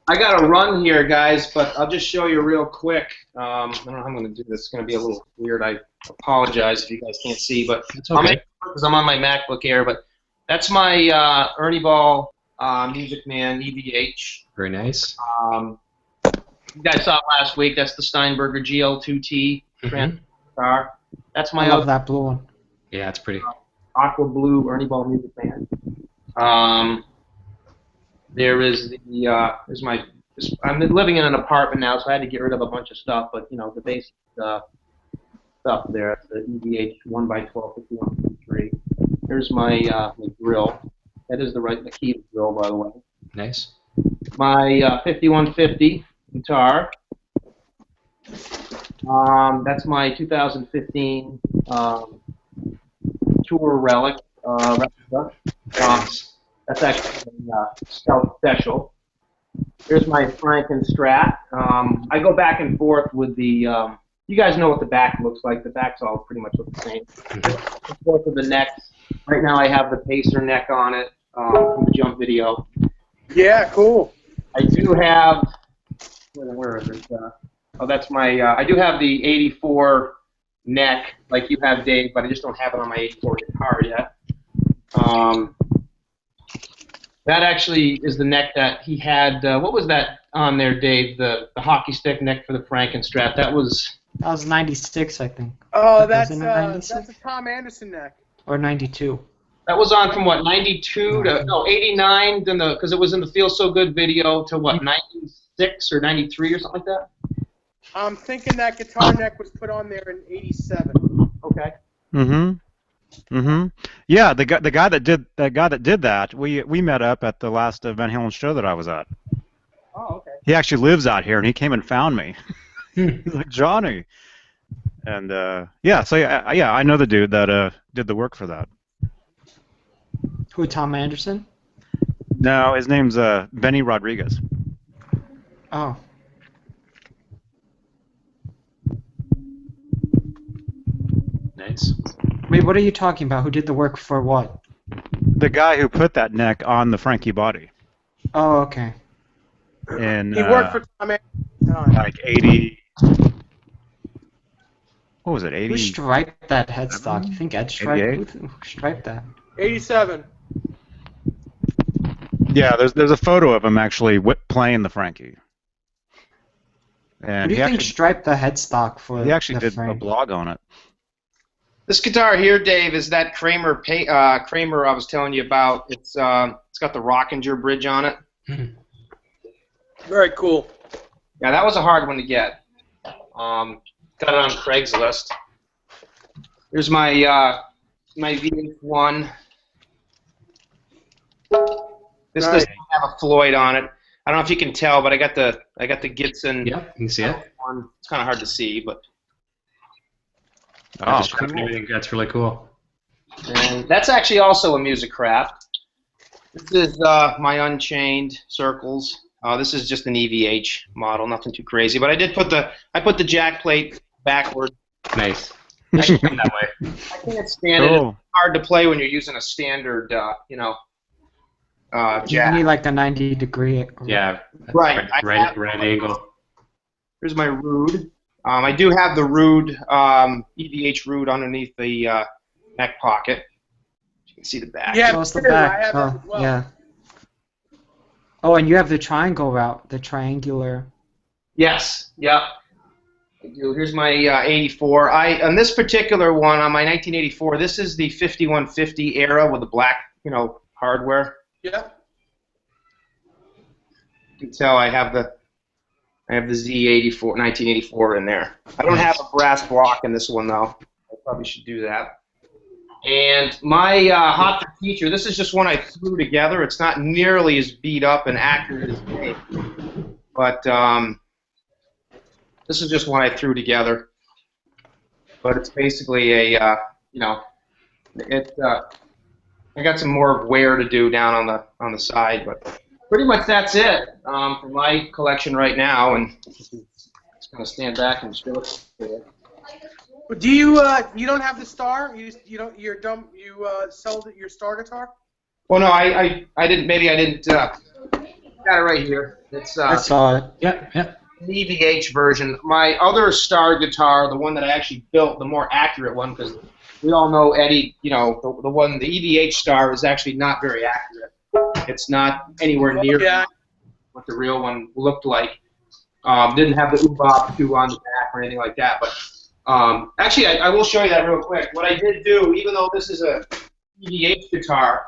Speaker 3: I got to run here, guys, but I'll just show you real quick. I don't know how I'm going to do this. It's going to be a little weird. I apologize if you guys can't see, but
Speaker 5: it's okay.
Speaker 3: Because I'm on my MacBook Air. But that's my Ernie Ball Music Man EVH.
Speaker 5: Very nice.
Speaker 3: You guys saw it last week. That's the Steinberger GL2T guitar. That's my
Speaker 4: I love that blue one.
Speaker 5: Yeah, it's pretty.
Speaker 3: Aqua Blue Ernie Ball Music Man. There is is my. I'm living in an apartment now, so I had to get rid of a bunch of stuff. But the basic stuff there. That's the EVH 1x12 5153. Here's my grill. That is the Makita grill, by the way.
Speaker 5: Nice.
Speaker 3: My 5150 guitar. That's my 2015 Tour Relic replica. That's actually a Scout Special. Here's my Franken Strat. I go back and forth with the. You guys know what the back looks like. The backs all pretty much look the same. Both of the necks. Right now I have the Pacer neck on it from the Jump video.
Speaker 2: Yeah, cool.
Speaker 3: I do have. Where is it? Oh, that's my. I do have the 84 neck, like you have, Dave, but I just don't have it on my 84 guitar yet. That actually is the neck that he had. What was that on there, Dave? The hockey stick neck for the Frankenstrat. That was
Speaker 4: 96, I think.
Speaker 2: Oh,
Speaker 4: Wasn't it
Speaker 2: that's
Speaker 4: 96?
Speaker 2: a Tom Anderson neck.
Speaker 4: Or 92.
Speaker 3: That was on from what, 92 to, no, 89, then because it was in the Feel So Good video to what, 96 or 93 or something like that?
Speaker 2: I'm thinking that guitar neck was put on there in '87.
Speaker 3: Okay.
Speaker 1: Yeah, the guy that did that, we met up at the last Van Halen show that I was at.
Speaker 3: Oh, okay.
Speaker 1: He actually lives out here, and he came and found me. He's like, Johnny. And yeah, so yeah, I know the dude that did the work for that.
Speaker 4: Who, Tom Anderson?
Speaker 1: No, his name's Benny Rodriguez.
Speaker 4: Oh.
Speaker 5: Nice.
Speaker 4: Wait, what are you talking about? Who did the work for what?
Speaker 1: The guy who put that neck on the Frankie body.
Speaker 4: Oh, okay.
Speaker 1: And
Speaker 2: He worked for Tom Anderson.
Speaker 1: like 80. What was it? 80.
Speaker 4: Who striped that headstock? You think Ed striped? Who striped that?
Speaker 2: 87.
Speaker 1: Yeah, there's a photo of him actually playing the Frankie. And
Speaker 4: Who do you think striped the headstock for?
Speaker 1: He actually
Speaker 4: the
Speaker 1: did
Speaker 4: frame?
Speaker 1: a blog on it.
Speaker 3: This guitar here, Dave, is that Kramer I was telling you about. It's got the Rockinger bridge on it.
Speaker 2: Very cool.
Speaker 3: Yeah, that was a hard one to get. Got it on Craigslist. Here's my my VH1. This doesn't have a Floyd on it. I don't know if you can tell, but I got the Gibson.
Speaker 5: Yep, you can see it.
Speaker 3: One. It's kind of hard to see, but.
Speaker 1: Oh,
Speaker 5: Cool. That's really cool.
Speaker 3: And that's actually also a music craft. This is my Unchained Circles. This is just an EVH model, nothing too crazy. But I put the jack plate backward.
Speaker 5: Nice. I should come that way.
Speaker 3: I can't stand it. It's hard to play when you're using a standard,
Speaker 4: You
Speaker 3: jack.
Speaker 4: need like the 90-degree.
Speaker 5: Yeah.
Speaker 3: Right.
Speaker 5: Right angle.
Speaker 3: Here's my Rude. I do have the Rude, EVH Rude underneath the neck pocket. You can see the back.
Speaker 2: Yeah,
Speaker 4: Close the
Speaker 2: I
Speaker 4: back.
Speaker 2: have
Speaker 4: Oh,
Speaker 2: it as well.
Speaker 4: yeah. Oh, and you have the triangle route, the triangular.
Speaker 3: Yes. Yep. I do. Here's my 84. On this particular one, on my 1984, this is the 5150 era with the black, hardware.
Speaker 2: Yeah.
Speaker 3: You can tell I have the Z84, 1984 in there. I don't have a brass block in this one though. I probably should do that. And my Hot for Teacher, this is just one I threw together. It's not nearly as beat up and accurate as me, but this is just one I threw together. But it's basically a, I got some more wear to do down on the side, but pretty much that's it for my collection right now. And just gonna stand back and show it.
Speaker 2: Do you don't have the Star? You don't sold your Star guitar?
Speaker 3: Well, no, I didn't. Maybe I didn't. Got it right here. It's
Speaker 4: I saw it.
Speaker 5: Yep.
Speaker 3: an EVH version. My other Star guitar, the one that I actually built, the more accurate one, because we all know Eddie. The EVH Star is actually not very accurate. It's not anywhere near what the real one looked like. Didn't have the UBOB 2 on the back or anything like that. But actually, I will show you that real quick. What I did do, even though this is a EVH guitar,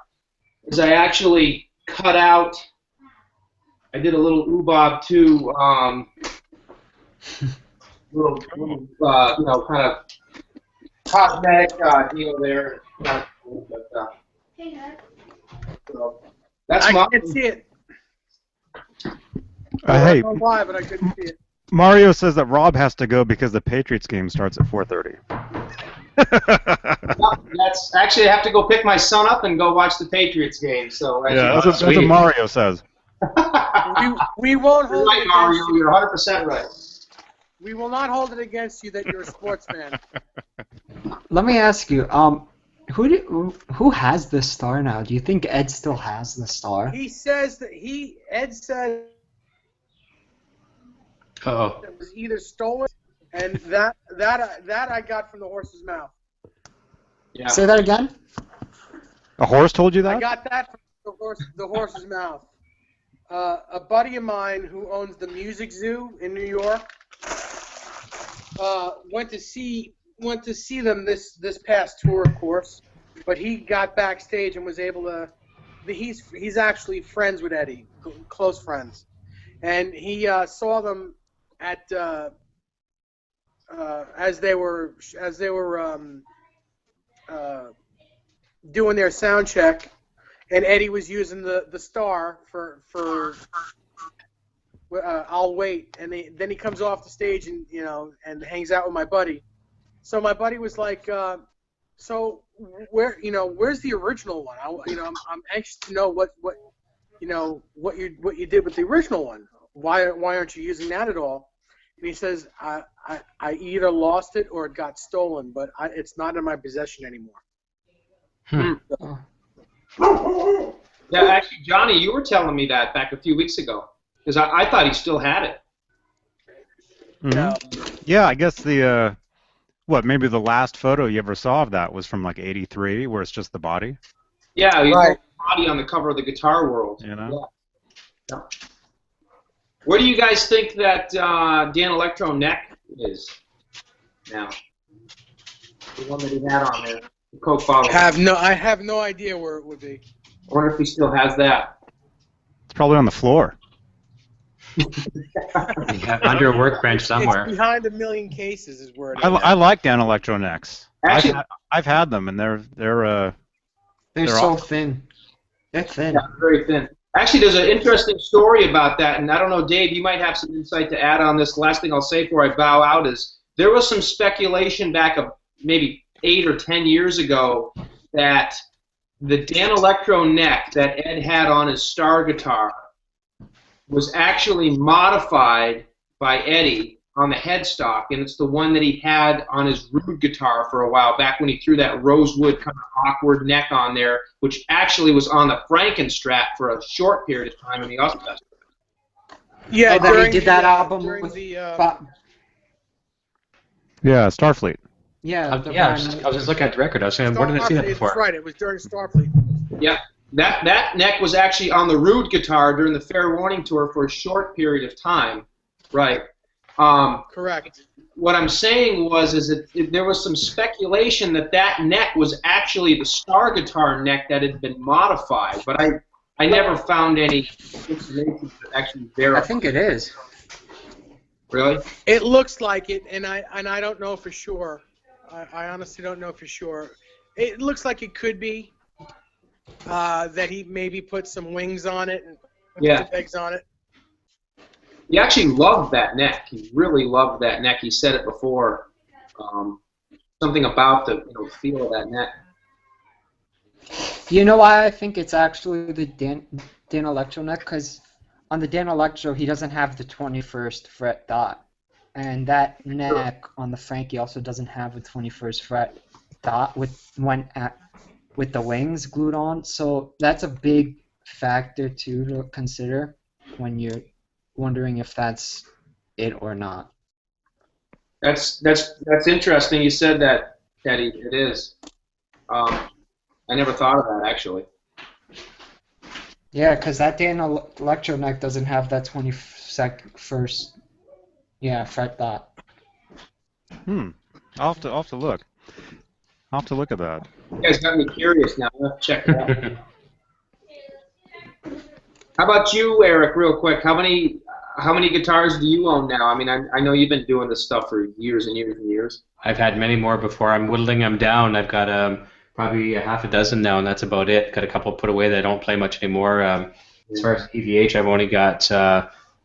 Speaker 3: is I actually cut out. I did a little UBOB 2, kind of cosmetic deal there. So that's
Speaker 2: I
Speaker 3: mine.
Speaker 2: can't see it.
Speaker 1: Hey,
Speaker 2: I don't know why, but I couldn't see it.
Speaker 1: Mario says that Rob has to go because the Patriots game starts at 4:30.
Speaker 3: That's actually I have to go pick my son up and go watch the Patriots game. So
Speaker 1: Yeah, that's what Mario says.
Speaker 2: We won't
Speaker 3: You're
Speaker 2: hold
Speaker 3: right,
Speaker 2: it
Speaker 3: Mario.
Speaker 2: against you.
Speaker 3: You're 100% right.
Speaker 2: We will not hold it against you that you're a sports fan.
Speaker 4: Let me ask you, who has this Star now? Do you think Ed still has the Star?
Speaker 2: He says that Ed said
Speaker 5: Uh-oh.
Speaker 2: it was either stolen, and that I got from the horse's mouth.
Speaker 3: Yeah.
Speaker 4: Say that again?
Speaker 1: A horse told you
Speaker 2: I
Speaker 1: that?
Speaker 2: got that from the horse's mouth. A buddy of mine who owns the Music Zoo in New York went to see them this past tour, of course, but he got backstage and was able to. He's actually friends with Eddie, close friends, and he saw them at as they were doing their sound check, and Eddie was using the star for I'll wait, and then he comes off the stage and and hangs out with my buddy. So my buddy was like, so where's the original one? I'm anxious to know what you did with the original one. Why aren't you using that at all? And he says, I either lost it or it got stolen, but it's not in my possession anymore.
Speaker 3: Yeah, actually, Johnny, you were telling me that back a few weeks ago, because I thought he still had it.
Speaker 1: Mm-hmm. Yeah, I guess the maybe the last photo you ever saw of that was from like '83, where it's just the body.
Speaker 3: Yeah, he's
Speaker 2: Right.
Speaker 3: got the body on the cover of the Guitar World.
Speaker 1: Yeah.
Speaker 3: Where do you guys think that Dan Electro neck is now? The one that he had on there, the Coke bottle.
Speaker 2: I have no idea where it would be.
Speaker 3: I wonder if he still has that.
Speaker 1: It's probably on the floor.
Speaker 5: Yeah, under a workbench somewhere.
Speaker 2: It's behind a million cases is where it is.
Speaker 1: I like Dan Electro necks.
Speaker 3: Actually,
Speaker 1: I've had them, and they're
Speaker 4: so thin. They're thin.
Speaker 3: yeah, very thin. Actually, there's an interesting story about that, and I don't know, Dave, you might have some insight to add on this. The last thing I'll say before I bow out is there was some speculation back maybe 8 or 10 years ago that the Dan Electro neck that Ed had on his Star guitar was actually modified by Eddie on the headstock, and it's the one that he had on his Rude guitar for a while, back when he threw that rosewood kind of awkward neck on there, which actually was on the Frankenstrat for a short period of time in the Ozfest.
Speaker 2: Yeah,
Speaker 4: Oh, he did that album
Speaker 2: during
Speaker 4: with
Speaker 2: the
Speaker 1: yeah, Starfleet.
Speaker 4: yeah.
Speaker 5: I was just looking at the record. I was saying, where did I see that before?
Speaker 2: That's right. It was during Starfleet.
Speaker 3: Yeah, that neck was actually on the Rude guitar during the Fair Warning tour for a short period of time. Right.
Speaker 2: Correct.
Speaker 3: What I'm saying is that there was some speculation that neck was actually the Star guitar neck that had been modified, but I never found any information to actually verify.
Speaker 4: I think it is.
Speaker 3: Really?
Speaker 2: It looks like it, and I don't know for sure. I honestly don't know for sure. It looks like it could be that he maybe put some wings on it and put some pegs on it.
Speaker 3: He actually loved that neck. He really loved that neck. He said it before. Something about the feel of that neck.
Speaker 4: You know why I think it's actually the Dan Electro neck? Because on the Dan Electro, he doesn't have the 21st fret dot. And that neck on the Frankie also doesn't have a 21st fret dot with the wings glued on. So that's a big factor, too, to consider when you're wondering if that's it or not.
Speaker 3: That's interesting. You said that, Eddie. It is. I never thought of that, actually.
Speaker 4: Yeah, because that Dan Electro neck doesn't have that 21st fret dot.
Speaker 1: I'll have to look. I'll have to look at that.
Speaker 3: You guys got me curious now. Let's check it out. How about you, Eric, real quick? How many guitars do you own now? I mean, I know you've been doing this stuff for years and years and years.
Speaker 5: I've had many more before. I'm whittling them down. I've got probably a half a dozen now, and that's about it. Got a couple put away that I don't play much anymore. As far as EVH, I've only got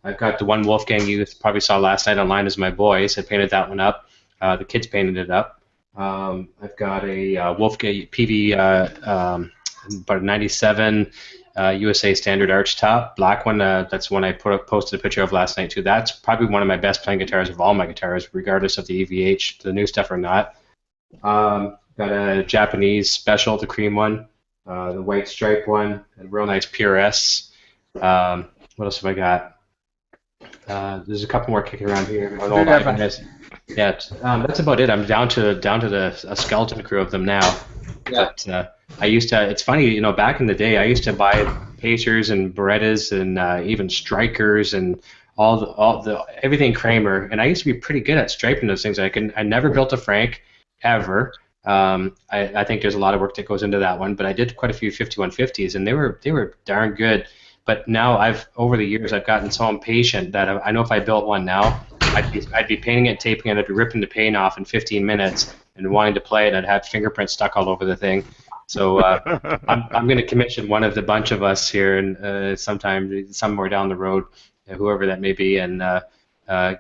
Speaker 5: I've got the one Wolfgang you probably saw last night online as my boys. I painted that one up. The kids painted it up. I've got a Wolfgang PV about a 97 USA Standard Arch Top, black one. That's one I posted a picture of last night too. That's probably one of my best playing guitars of all my guitars, regardless of the EVH, the new stuff or not. Got a Japanese Special, the cream one, the white stripe one, a real nice PRS. What else have I got? There's a couple more kicking around here. Yeah, that's about it. I'm down to a skeleton crew of them now.
Speaker 3: Yeah.
Speaker 5: But I used to. It's funny, back in the day, I used to buy Pacers and Berettas and even Strikers and all the everything Kramer, and I used to be pretty good at striping those things. I never built a Frank ever. I think there's a lot of work that goes into that one, but I did quite a few 5150s, and they were darn good. But now over the years I've gotten so impatient that I know if I built one now, I'd be painting it, taping it, I'd be ripping the paint off in 15 minutes and wanting to play it. I'd have fingerprints stuck all over the thing. So I'm going to commission one of the bunch of us here, and sometime somewhere down the road, whoever that may be, and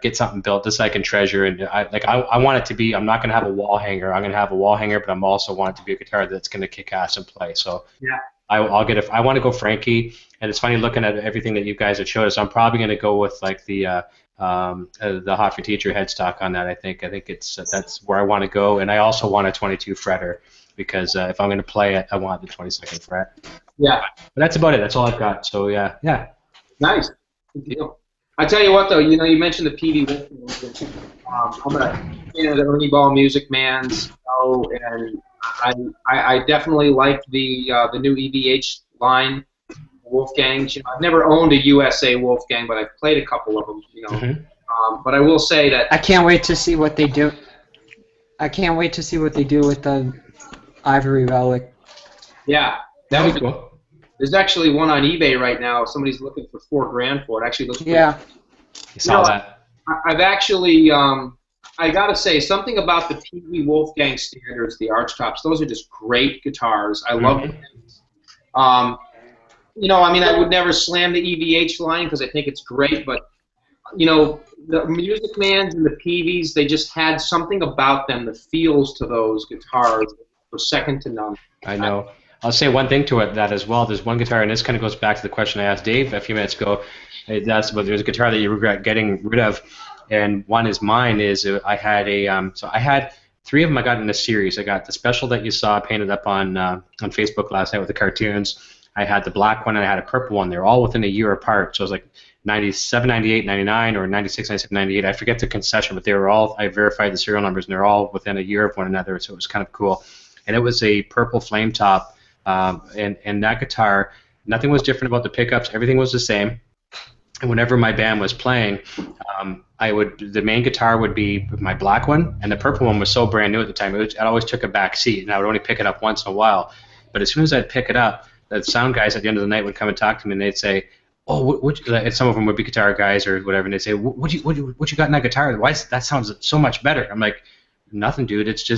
Speaker 5: get something built just so I can treasure. And I want it to be. I'm not going to have a wall hanger. I'm going to have a wall hanger, but I'm also want it to be a guitar that's going to kick ass and play. So
Speaker 3: yeah.
Speaker 5: I'll get I want to go Frankie, and it's funny looking at everything that you guys have showed us. I'm probably going to go with like the Hot for Teacher headstock on that. I think it's that's where I want to go, and I also want a 22 fretter because if I'm going to play it, I want the 22nd fret.
Speaker 3: Yeah.
Speaker 5: But that's about it. That's all I've got. So yeah.
Speaker 3: Nice. Good deal. I tell you what, though, you mentioned the PV. I'm a fan of the Ernie Ball Music Man's, and I definitely like the new EVH line, Wolfgangs. I've never owned a USA Wolfgang, but I've played a couple of them.
Speaker 5: Mm-hmm.
Speaker 3: But I will say that
Speaker 4: I can't wait to see what they do. I can't wait to see what they do with the Ivory Relic.
Speaker 3: Yeah,
Speaker 5: that would be cool.
Speaker 3: There's actually one on eBay right now. Somebody's looking for $4,000 for it. Actually, looks pretty.
Speaker 4: Yeah.
Speaker 5: You saw that.
Speaker 3: I've actually, I gotta say, something about the PV Wolfgang standards, the archtops. Those are just great guitars. I love them. I mean, I would never slam the EVH line because I think it's great, but the Music Mans and the PVs, they just had something about them, the feels to those guitars were second to none.
Speaker 5: I know. I'll say one thing to that as well. There's one guitar, and this kind of goes back to the question I asked Dave a few minutes ago. That's about there's a guitar that you regret getting rid of, and one is mine. I had 3 of them I got in a series. I got the special that you saw painted up on Facebook last night with the cartoons. I had the black one, and I had a purple one. They're all within a year apart. So it was like 97, 98, 99, or 96, 97, 98. I forget the concession, but they were all, I verified the serial numbers, and they're all within a year of one another, so it was kind of cool. And it was a purple flame top. And that guitar, nothing was different about the pickups. Everything was the same. And whenever my band was playing, the main guitar would be my black one, and the purple one was so brand new at the time. It always took a back seat, and I would only pick it up once in a while. But as soon as I'd pick it up, the sound guys at the end of the night would come and talk to me, and they'd say, "Oh, and some of them would be guitar guys or whatever, and they'd say, what you got in that guitar? That sounds so much better." I'm like, "Nothing, dude. It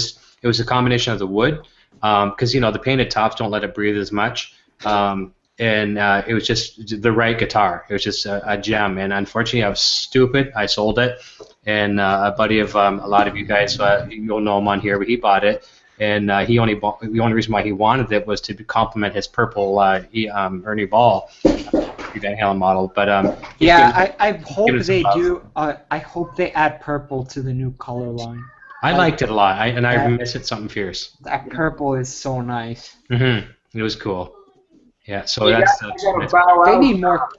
Speaker 5: was a combination of the wood." Because the painted tops don't let it breathe as much, and it was just the right guitar. It was just a gem, and unfortunately, I was stupid. I sold it, and a buddy of a lot of you guys, you'll know him on here, but he bought it, and the only reason why he wanted it was to complement his purple Ernie Ball Van Halen model. But
Speaker 4: I hope they do. I hope they add purple to the new color line.
Speaker 5: I liked it a lot, I miss it something fierce.
Speaker 4: That purple is so nice.
Speaker 5: Mm-hmm. It was cool. Yeah, so
Speaker 3: I
Speaker 4: they need more.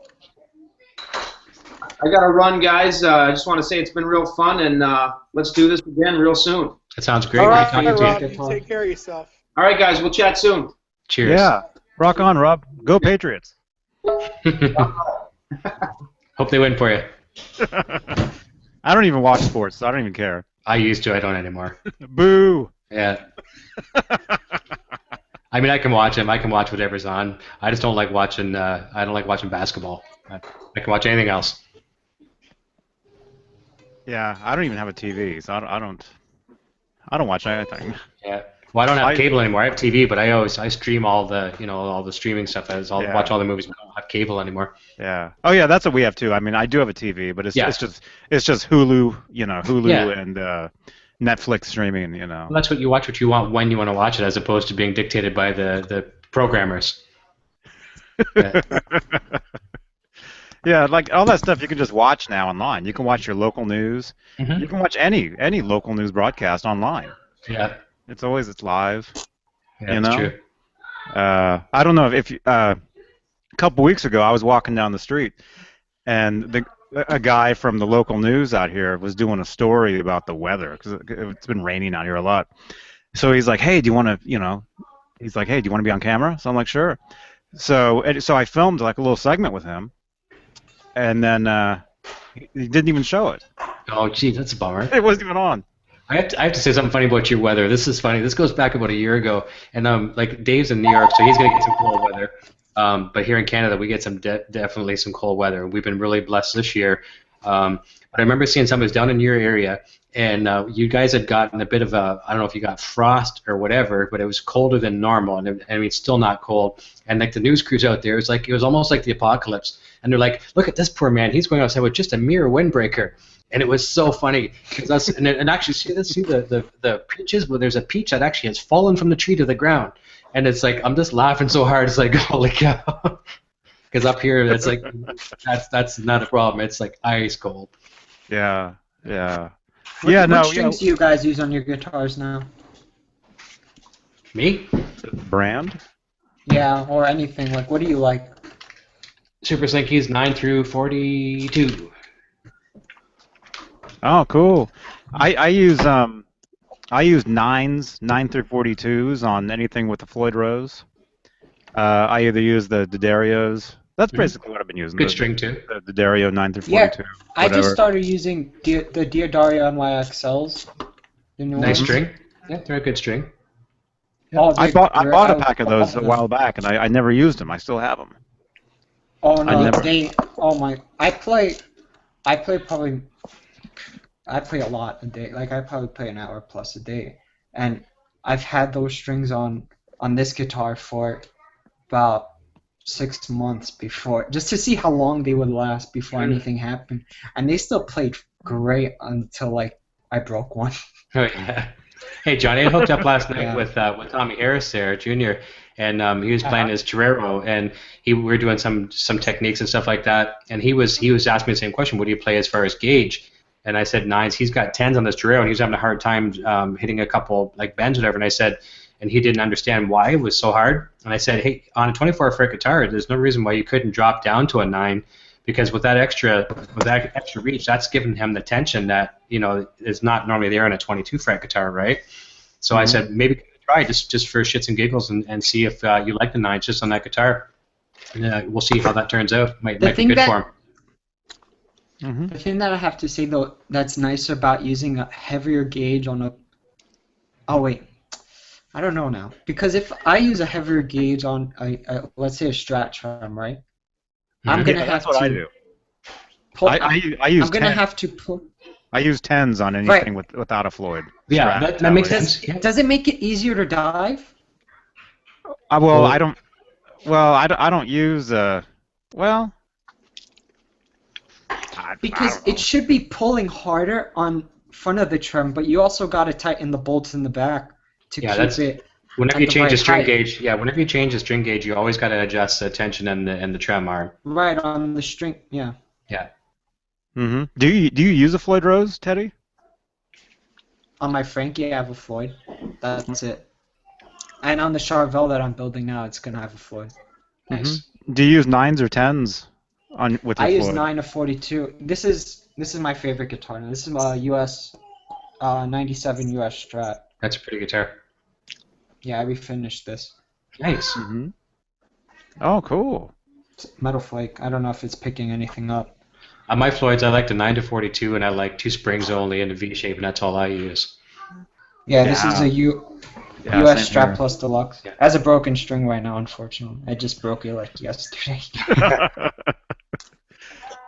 Speaker 3: I got to run, guys. I just want to say it's been real fun, and let's do this again real soon.
Speaker 5: That sounds great.
Speaker 2: All right,
Speaker 5: Rob,
Speaker 2: you take care of yourself.
Speaker 3: All right, guys. We'll chat soon.
Speaker 5: Cheers.
Speaker 1: Yeah. Rock on, Rob. Go Patriots.
Speaker 5: Hope they win for you.
Speaker 1: I don't even watch sports, so I don't even care.
Speaker 5: I used to. I don't anymore.
Speaker 1: Boo.
Speaker 5: Yeah. I mean, I can watch them. I can watch whatever's on. I just don't like watching. I don't like watching basketball. I can watch anything else.
Speaker 1: Yeah, I don't even have a TV, so I don't watch anything.
Speaker 5: Yeah. Well, I don't have cable anymore. I have TV, but I stream all the streaming stuff. Watch all the movies. But I don't have cable anymore.
Speaker 1: Yeah. Oh yeah, that's what we have too. I mean, I do have a TV, but it's just Hulu, and Netflix streaming,
Speaker 5: Well, that's what you watch. What you want when you want to watch it, as opposed to being dictated by the programmers. Yeah.
Speaker 1: Yeah, like all that stuff you can just watch now online. You can watch your local news. Mm-hmm. You can watch any local news broadcast online.
Speaker 5: Yeah.
Speaker 1: It's live.
Speaker 5: Yeah, that's true.
Speaker 1: I don't know if a couple weeks ago I was walking down the street, and a guy from the local news out here was doing a story about the weather because it's been raining out here a lot. So he's like, "Hey, do you want to, He's like, "Hey, do you want to be on camera?" So I'm like, "Sure." So I filmed like a little segment with him, and then he didn't even show it.
Speaker 5: Oh, gee, that's a bummer.
Speaker 1: It wasn't even on.
Speaker 5: I have to say something funny about your weather. This is funny. This goes back about a year ago, and like Dave's in New York, so he's gonna get some cold weather. But here in Canada, we get some definitely some cold weather. We've been really blessed this year. But I remember seeing somebody was down in your area, and you guys had gotten a bit of a, I don't know if you got frost or whatever, but it was colder than normal, and I mean, still not cold. And like the news crews out there, it was almost like the apocalypse. And they're like, look at this poor man, he's going outside with just a mere windbreaker. And it was so funny because and actually see the peaches, well, there's a peach that actually has fallen from the tree to the ground, and it's like I'm just laughing so hard, it's like holy cow. Because up here, it's like that's not a problem. It's like ice cold.
Speaker 1: Yeah, yeah,
Speaker 4: What strings do you guys use on your guitars now?
Speaker 5: Me?
Speaker 1: Brand?
Speaker 4: Yeah, or anything. Like, what do you like?
Speaker 5: Super Slinkies 9 through 42.
Speaker 1: Oh, cool. I use 9s, 9 through 42s on anything with the Floyd Rose. I either use the Darios. That's basically what I've been using.
Speaker 5: Good string too.
Speaker 1: The Dario 9 through 42.
Speaker 4: Yeah, I just started using the Dario NYXLs.
Speaker 5: Nice string. Yeah, they're a good string.
Speaker 4: Oh,
Speaker 1: I bought a pack of those a while back, and I never used them. I still have them.
Speaker 4: Oh no, I play a lot a day. Like I probably play an hour plus a day, and I've had those strings on this guitar for about 6 months before, just to see how long they would last before anything happened, and they still played great until like I broke one.
Speaker 5: Oh yeah. Hey Johnny, I hooked up last night with Tommy Harris there, Jr. And he was playing his Torero, and we were doing some techniques and stuff like that. And he was asking me the same question: what do you play as far as gauge? And I said 9s. He's got 10s on this Torero, and he was having a hard time hitting a couple like bends or whatever. And I said, and he didn't understand why it was so hard. And I said, hey, on a 24-fret guitar, there's no reason why you couldn't drop down to a 9, because with that extra reach, that's giving him the tension that is not normally there on a 22-fret guitar, right? So I said maybe try just for shits and giggles and see if you like the 9s just on that guitar. And we'll see how that turns out. Might be good for him.
Speaker 4: Mm-hmm. The thing that I have to say though that's nice about using a heavier gauge on a I don't know now, because if I use a heavier gauge on a let's say a Strat trim, right? I'm gonna have
Speaker 1: that's what I do. I use. I'm gonna have to pull. I use 10s on anything without a Floyd.
Speaker 5: Yeah, that makes sense.
Speaker 4: Does it make it easier to dive?
Speaker 1: I don't. Well, I don't use
Speaker 4: because it should be pulling harder on front of the trim, but you also got to tighten the bolts in the back to keep it.
Speaker 5: Whenever you change the string gauge, whenever you change the string gauge, you always got to adjust the tension and the trim arm.
Speaker 4: Right on the string, yeah.
Speaker 5: Yeah.
Speaker 1: Mm-hmm. Do you use a Floyd Rose, Teddy?
Speaker 4: On my Frankie, I have a Floyd. That's it. And on the Charvel that I'm building now, it's gonna have a Floyd.
Speaker 5: Nice.
Speaker 1: Mm-hmm. Do you use 9s or 10s with your Floyd?
Speaker 4: I use 9 to 42. This is my favorite guitar. Now. This is a US 97 US Strat.
Speaker 5: That's a pretty guitar.
Speaker 4: Yeah, I refinished this.
Speaker 5: Nice.
Speaker 1: Mm-hmm. Oh, cool.
Speaker 4: Metal Flake. I don't know if it's picking anything up.
Speaker 5: On my Floyds, I like the 9 to 42, and I like 2 springs only in the V shape, and that's all I use.
Speaker 4: Yeah, this is a US Strat here. Plus Deluxe. Yeah. It has a broken string right now, unfortunately. I just broke it like yesterday.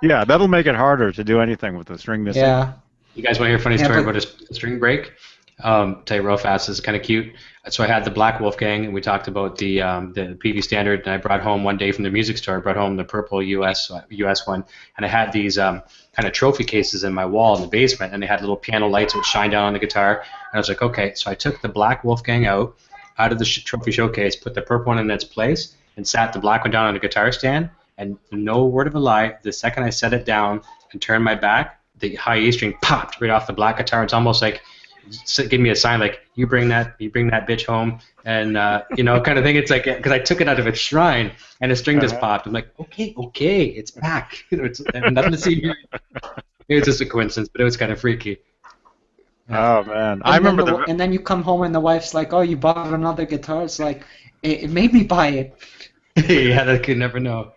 Speaker 1: Yeah, that'll make it harder to do anything with the string missing.
Speaker 4: Yeah.
Speaker 5: You guys want to hear a funny story about a string break? Tell you real fast. This is kind of cute. So I had the Black Wolfgang, and we talked about the PV Standard, and I brought home one day from the music store. I brought home the purple US one, and I had these kind of trophy cases in my wall in the basement, and they had little piano lights that would shine down on the guitar. And I was like, okay. So I took the Black Wolfgang out of the trophy showcase, put the purple one in its place, and sat the black one down on the guitar stand. And no word of a lie, the second I set it down and turned my back, the high E string popped right off the black guitar. It's almost like give me a sign like you bring that bitch home, and kind of thing. It's like because I took it out of its shrine and the string just popped. I'm like, okay, it's back. It's nothing to see here. It was just a coincidence, but it was kind of freaky.
Speaker 1: Oh man,
Speaker 4: I remember. And then you come home and the wife's like, "Oh, you bought another guitar." It's like it made me buy it.
Speaker 5: Yeah, that could never know.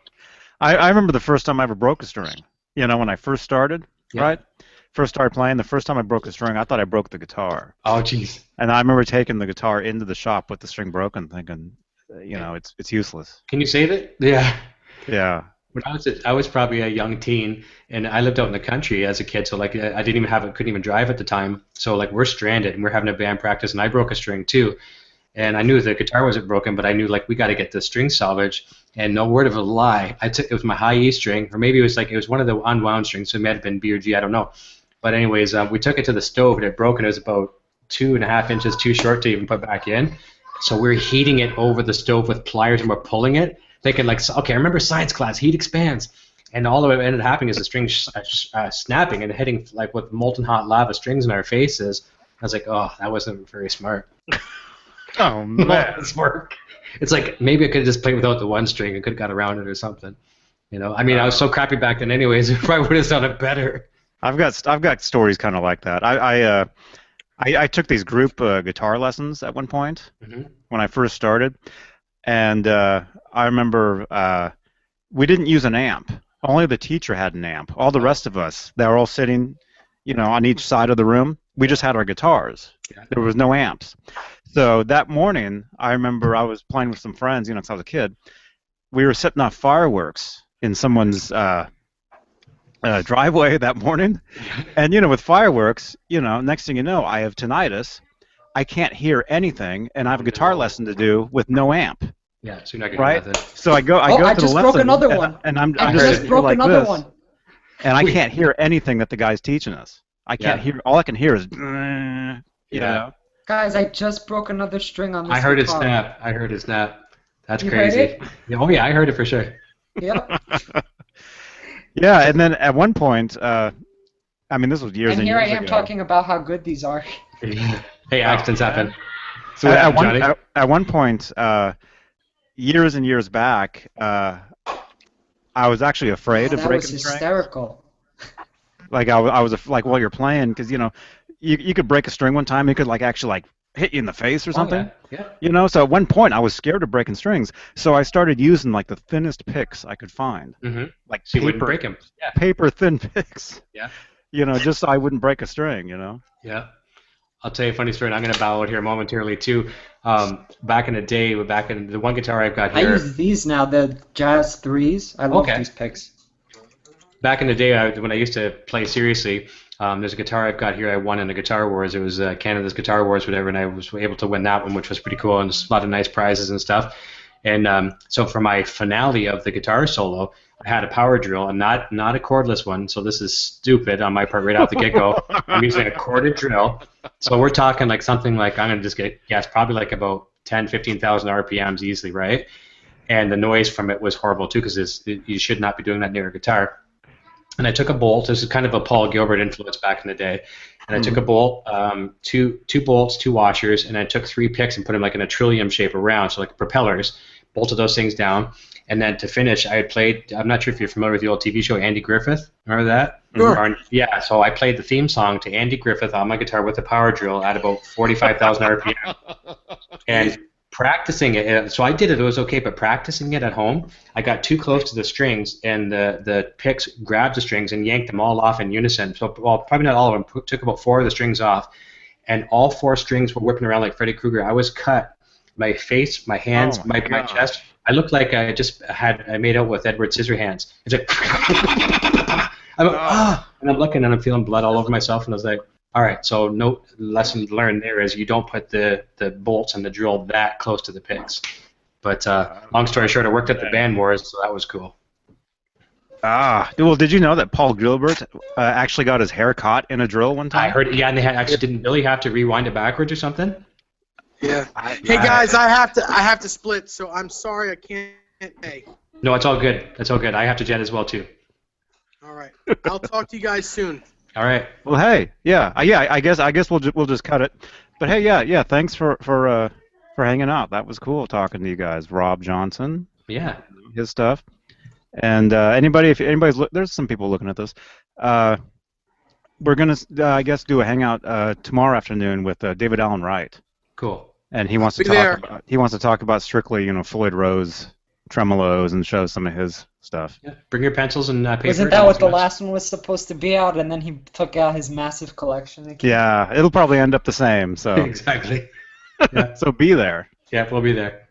Speaker 1: I remember the first time I ever broke a string. When I first started, right? first started playing, the first time I broke a string, I thought I broke the guitar.
Speaker 5: Oh, jeez.
Speaker 1: And I remember taking the guitar into the shop with the string broken, thinking, it's useless.
Speaker 5: Can you save it? Yeah.
Speaker 1: Yeah.
Speaker 5: When I was probably a young teen, and I lived out in the country as a kid, so like I didn't even couldn't even drive at the time. So like we're stranded, and we're having a band practice, and I broke a string too. And I knew the guitar wasn't broken, but I knew like we got to get the string salvaged. And no word of a lie, it was my high E string, or maybe it was one of the unwound strings, so it might have been B or G, I don't know. But anyways, we took it to the stove, and it broke, and it was about 2.5 inches too short to even put back in. So we're heating it over the stove with pliers, and we're pulling it, thinking like, okay, I remember science class, heat expands. And all of it ended up happening is the string snapping and hitting like with molten hot lava strings in our faces. I was like, oh, that wasn't very smart.
Speaker 1: Oh, man.
Speaker 5: It's work. It's like maybe I could have just played without the one string and could have got around it or something. I mean, I was so crappy back then anyways, I probably would have done it better.
Speaker 1: I've got stories kind of like that. I took these group guitar lessons at one point when I first started, and I remember we didn't use an amp. Only the teacher had an amp. All the rest of us, they were all sitting, on each side of the room. We just had our guitars. Yeah. There was no amps. So that morning, I remember I was playing with some friends, because I was a kid. We were setting off fireworks in someone's driveway that morning. And, with fireworks, next thing you know, I have tinnitus. I can't hear anything, and I have a guitar lesson to do with no amp.
Speaker 5: Yeah, so you're not going to do nothing.
Speaker 1: So I go to the lesson.
Speaker 4: I just broke another one.
Speaker 1: And I'm
Speaker 4: I
Speaker 1: just
Speaker 4: just broke
Speaker 1: like
Speaker 4: another
Speaker 1: this,
Speaker 4: one.
Speaker 1: And I can't hear anything that the guy's teaching us. I can't hear. All I can hear is,
Speaker 4: Guys, I just broke another string on this
Speaker 5: I heard it
Speaker 4: guitar.
Speaker 5: snap. I heard it snap. That's
Speaker 4: You
Speaker 5: crazy.
Speaker 4: heard it?
Speaker 5: Oh yeah, I heard it for sure.
Speaker 4: Yep.
Speaker 1: Yeah, and then at one point, I mean, this was years
Speaker 4: And
Speaker 1: and
Speaker 4: here I
Speaker 1: years
Speaker 4: am
Speaker 1: ago.
Speaker 4: talking about how good these are.
Speaker 5: Hey, accidents happen.
Speaker 1: So
Speaker 5: Johnny?
Speaker 1: at one point, years and years back, I was actually afraid of
Speaker 4: That
Speaker 1: breaking
Speaker 4: was
Speaker 1: strings.
Speaker 4: hysterical.
Speaker 1: Like I was like while you're playing, because you could break a string one time, it could actually hit you in the face or something.
Speaker 5: Oh, yeah.
Speaker 1: So at one point I was scared of breaking strings, so I started using the thinnest picks I could find, like
Speaker 5: So you wouldn't break them. Yeah.
Speaker 1: paper thin picks.
Speaker 5: Yeah.
Speaker 1: Just so I wouldn't break a string.
Speaker 5: Yeah. I'll tell you a funny story, and I'm going to bow out here momentarily too. Back in the day, back in the one guitar I've got
Speaker 4: I
Speaker 5: here.
Speaker 4: use these now, the Jazz 3s. I love these picks.
Speaker 5: Back in the day, when I used to play seriously, there's a guitar I've got here I won in the Guitar Wars. It was Canada's Guitar Wars, whatever, and I was able to win that one, which was pretty cool, and there's a lot of nice prizes and stuff. And so for my finale of the guitar solo, I had a power drill, and not a cordless one, so this is stupid on my part right off the get-go. I'm using a corded drill. So we're talking something like, I'm going to just guess, probably about 10, 15,000 RPMs easily, right? And the noise from it was horrible too, because you should not be doing that near a guitar. And I took a bolt. This is kind of a Paul Gilbert influence back in the day. And I took a bolt, two bolts, 2 washers, and I took 3 picks and put them in a trillium shape around, so like propellers, bolted those things down. And then to finish, I had played, I'm not sure if you're familiar with the old TV show Andy Griffith. Remember that?
Speaker 2: Sure.
Speaker 5: Yeah, so I played the theme song to Andy Griffith on my guitar with a power drill at about 45,000 RPM. And practicing it, so I did it was okay, but practicing it at home, I got too close to the strings, and the picks grabbed the strings and yanked them all off in unison. So, well, probably not all of them, took about 4 of the strings off, and all 4 strings were whipping around like Freddy Krueger. I was cut. My face, my hands, my chest, I looked like I made out with Edward Scissorhands. It's like, and I'm looking and I'm feeling blood all over myself, and I was like, all right, so no lesson learned there is you don't put the bolts and the drill that close to the picks. But long story short, I worked at the Band Wars, so that was cool.
Speaker 1: Well, did you know that Paul Gilbert actually got his hair caught in a drill one time?
Speaker 5: I heard, and they didn't Billy have to rewind it backwards or something?
Speaker 2: Yeah. Hey guys, I have to split, so I'm sorry I can't pay.
Speaker 5: No, it's all good. It's all good. I have to jet as well too.
Speaker 2: All right. I'll talk to you guys soon.
Speaker 5: All right.
Speaker 1: Well, hey, I guess we'll just cut it. But hey, yeah, thanks for hanging out. That was cool talking to you guys. Rob Johnson.
Speaker 5: Yeah.
Speaker 1: His stuff. And if anybody's there's some people looking at this. We're gonna I guess do a hangout tomorrow afternoon with David Allen Wright.
Speaker 5: Cool.
Speaker 1: And he wants to talk about strictly Floyd Rose tremolos and show some of his stuff.
Speaker 5: Yeah. Bring your pencils and paper.
Speaker 4: Wasn't that what the last one was supposed to be out, and then he took out his massive collection again?
Speaker 1: Yeah, it'll probably end up the same. So
Speaker 5: Exactly. Yeah.
Speaker 1: so be there.
Speaker 5: Yeah, we'll be there.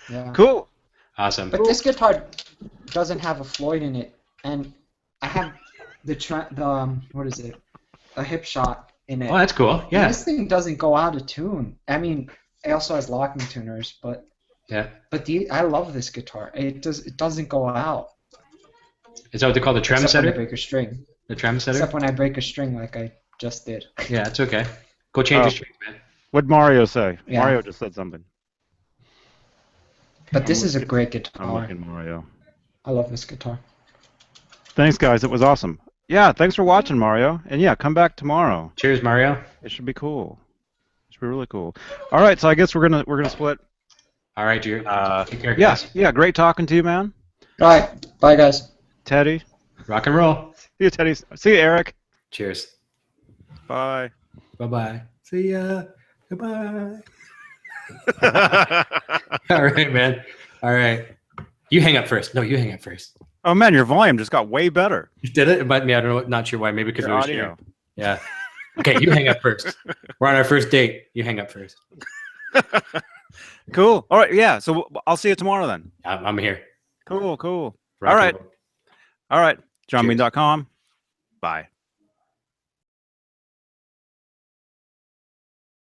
Speaker 4: Yeah.
Speaker 1: Cool.
Speaker 5: Awesome.
Speaker 4: But this guitar doesn't have a Floyd in it, and I have what is it? A hip shot in it.
Speaker 5: Oh, that's cool. Yeah.
Speaker 4: And this thing doesn't go out of tune. I mean, it also has locking tuners, but
Speaker 5: yeah.
Speaker 4: But I love this guitar. It doesn't go out.
Speaker 5: Is that what they call the trem
Speaker 4: Except
Speaker 5: setter?
Speaker 4: when I break a string.
Speaker 5: The trem setter?
Speaker 4: Except when I break a string like I just did.
Speaker 5: Yeah, it's okay. Go change your strings, man.
Speaker 1: What'd Mario say?
Speaker 4: Yeah.
Speaker 1: Mario just said something.
Speaker 4: But this is a great
Speaker 1: I'm
Speaker 4: guitar.
Speaker 1: looking Mario.
Speaker 4: I love this guitar.
Speaker 1: Thanks, guys. It was awesome. Yeah, thanks for watching, Mario. And yeah, come back tomorrow.
Speaker 5: Cheers, Mario.
Speaker 1: It should be cool. It should be really cool. All right, so I guess we're gonna split.
Speaker 5: All right, Drew. Take care,
Speaker 1: Yeah,
Speaker 5: guys.
Speaker 1: yeah. Great talking to you, man.
Speaker 4: All right. Bye, guys.
Speaker 1: Teddy.
Speaker 5: Rock and roll.
Speaker 1: See you, Teddy. See you, Eric.
Speaker 5: Cheers.
Speaker 1: Bye.
Speaker 5: Bye-bye. See ya. Goodbye. All right, man. All right. You hang up first. No, you hang up first.
Speaker 1: Oh man, your volume just got way better.
Speaker 5: You did it? But me, I don't know. Not sure why. Maybe because
Speaker 1: Your
Speaker 5: we were
Speaker 1: audio.
Speaker 5: sharing. Yeah. Okay, you hang up first. We're on our first date. You hang up first.
Speaker 1: Cool. All right. Yeah. So I'll see you tomorrow then.
Speaker 5: I'm here.
Speaker 1: Cool. Cool.
Speaker 5: Rock
Speaker 1: All
Speaker 5: and
Speaker 1: right.
Speaker 5: roll.
Speaker 1: All right. johnbeane.com. Bye.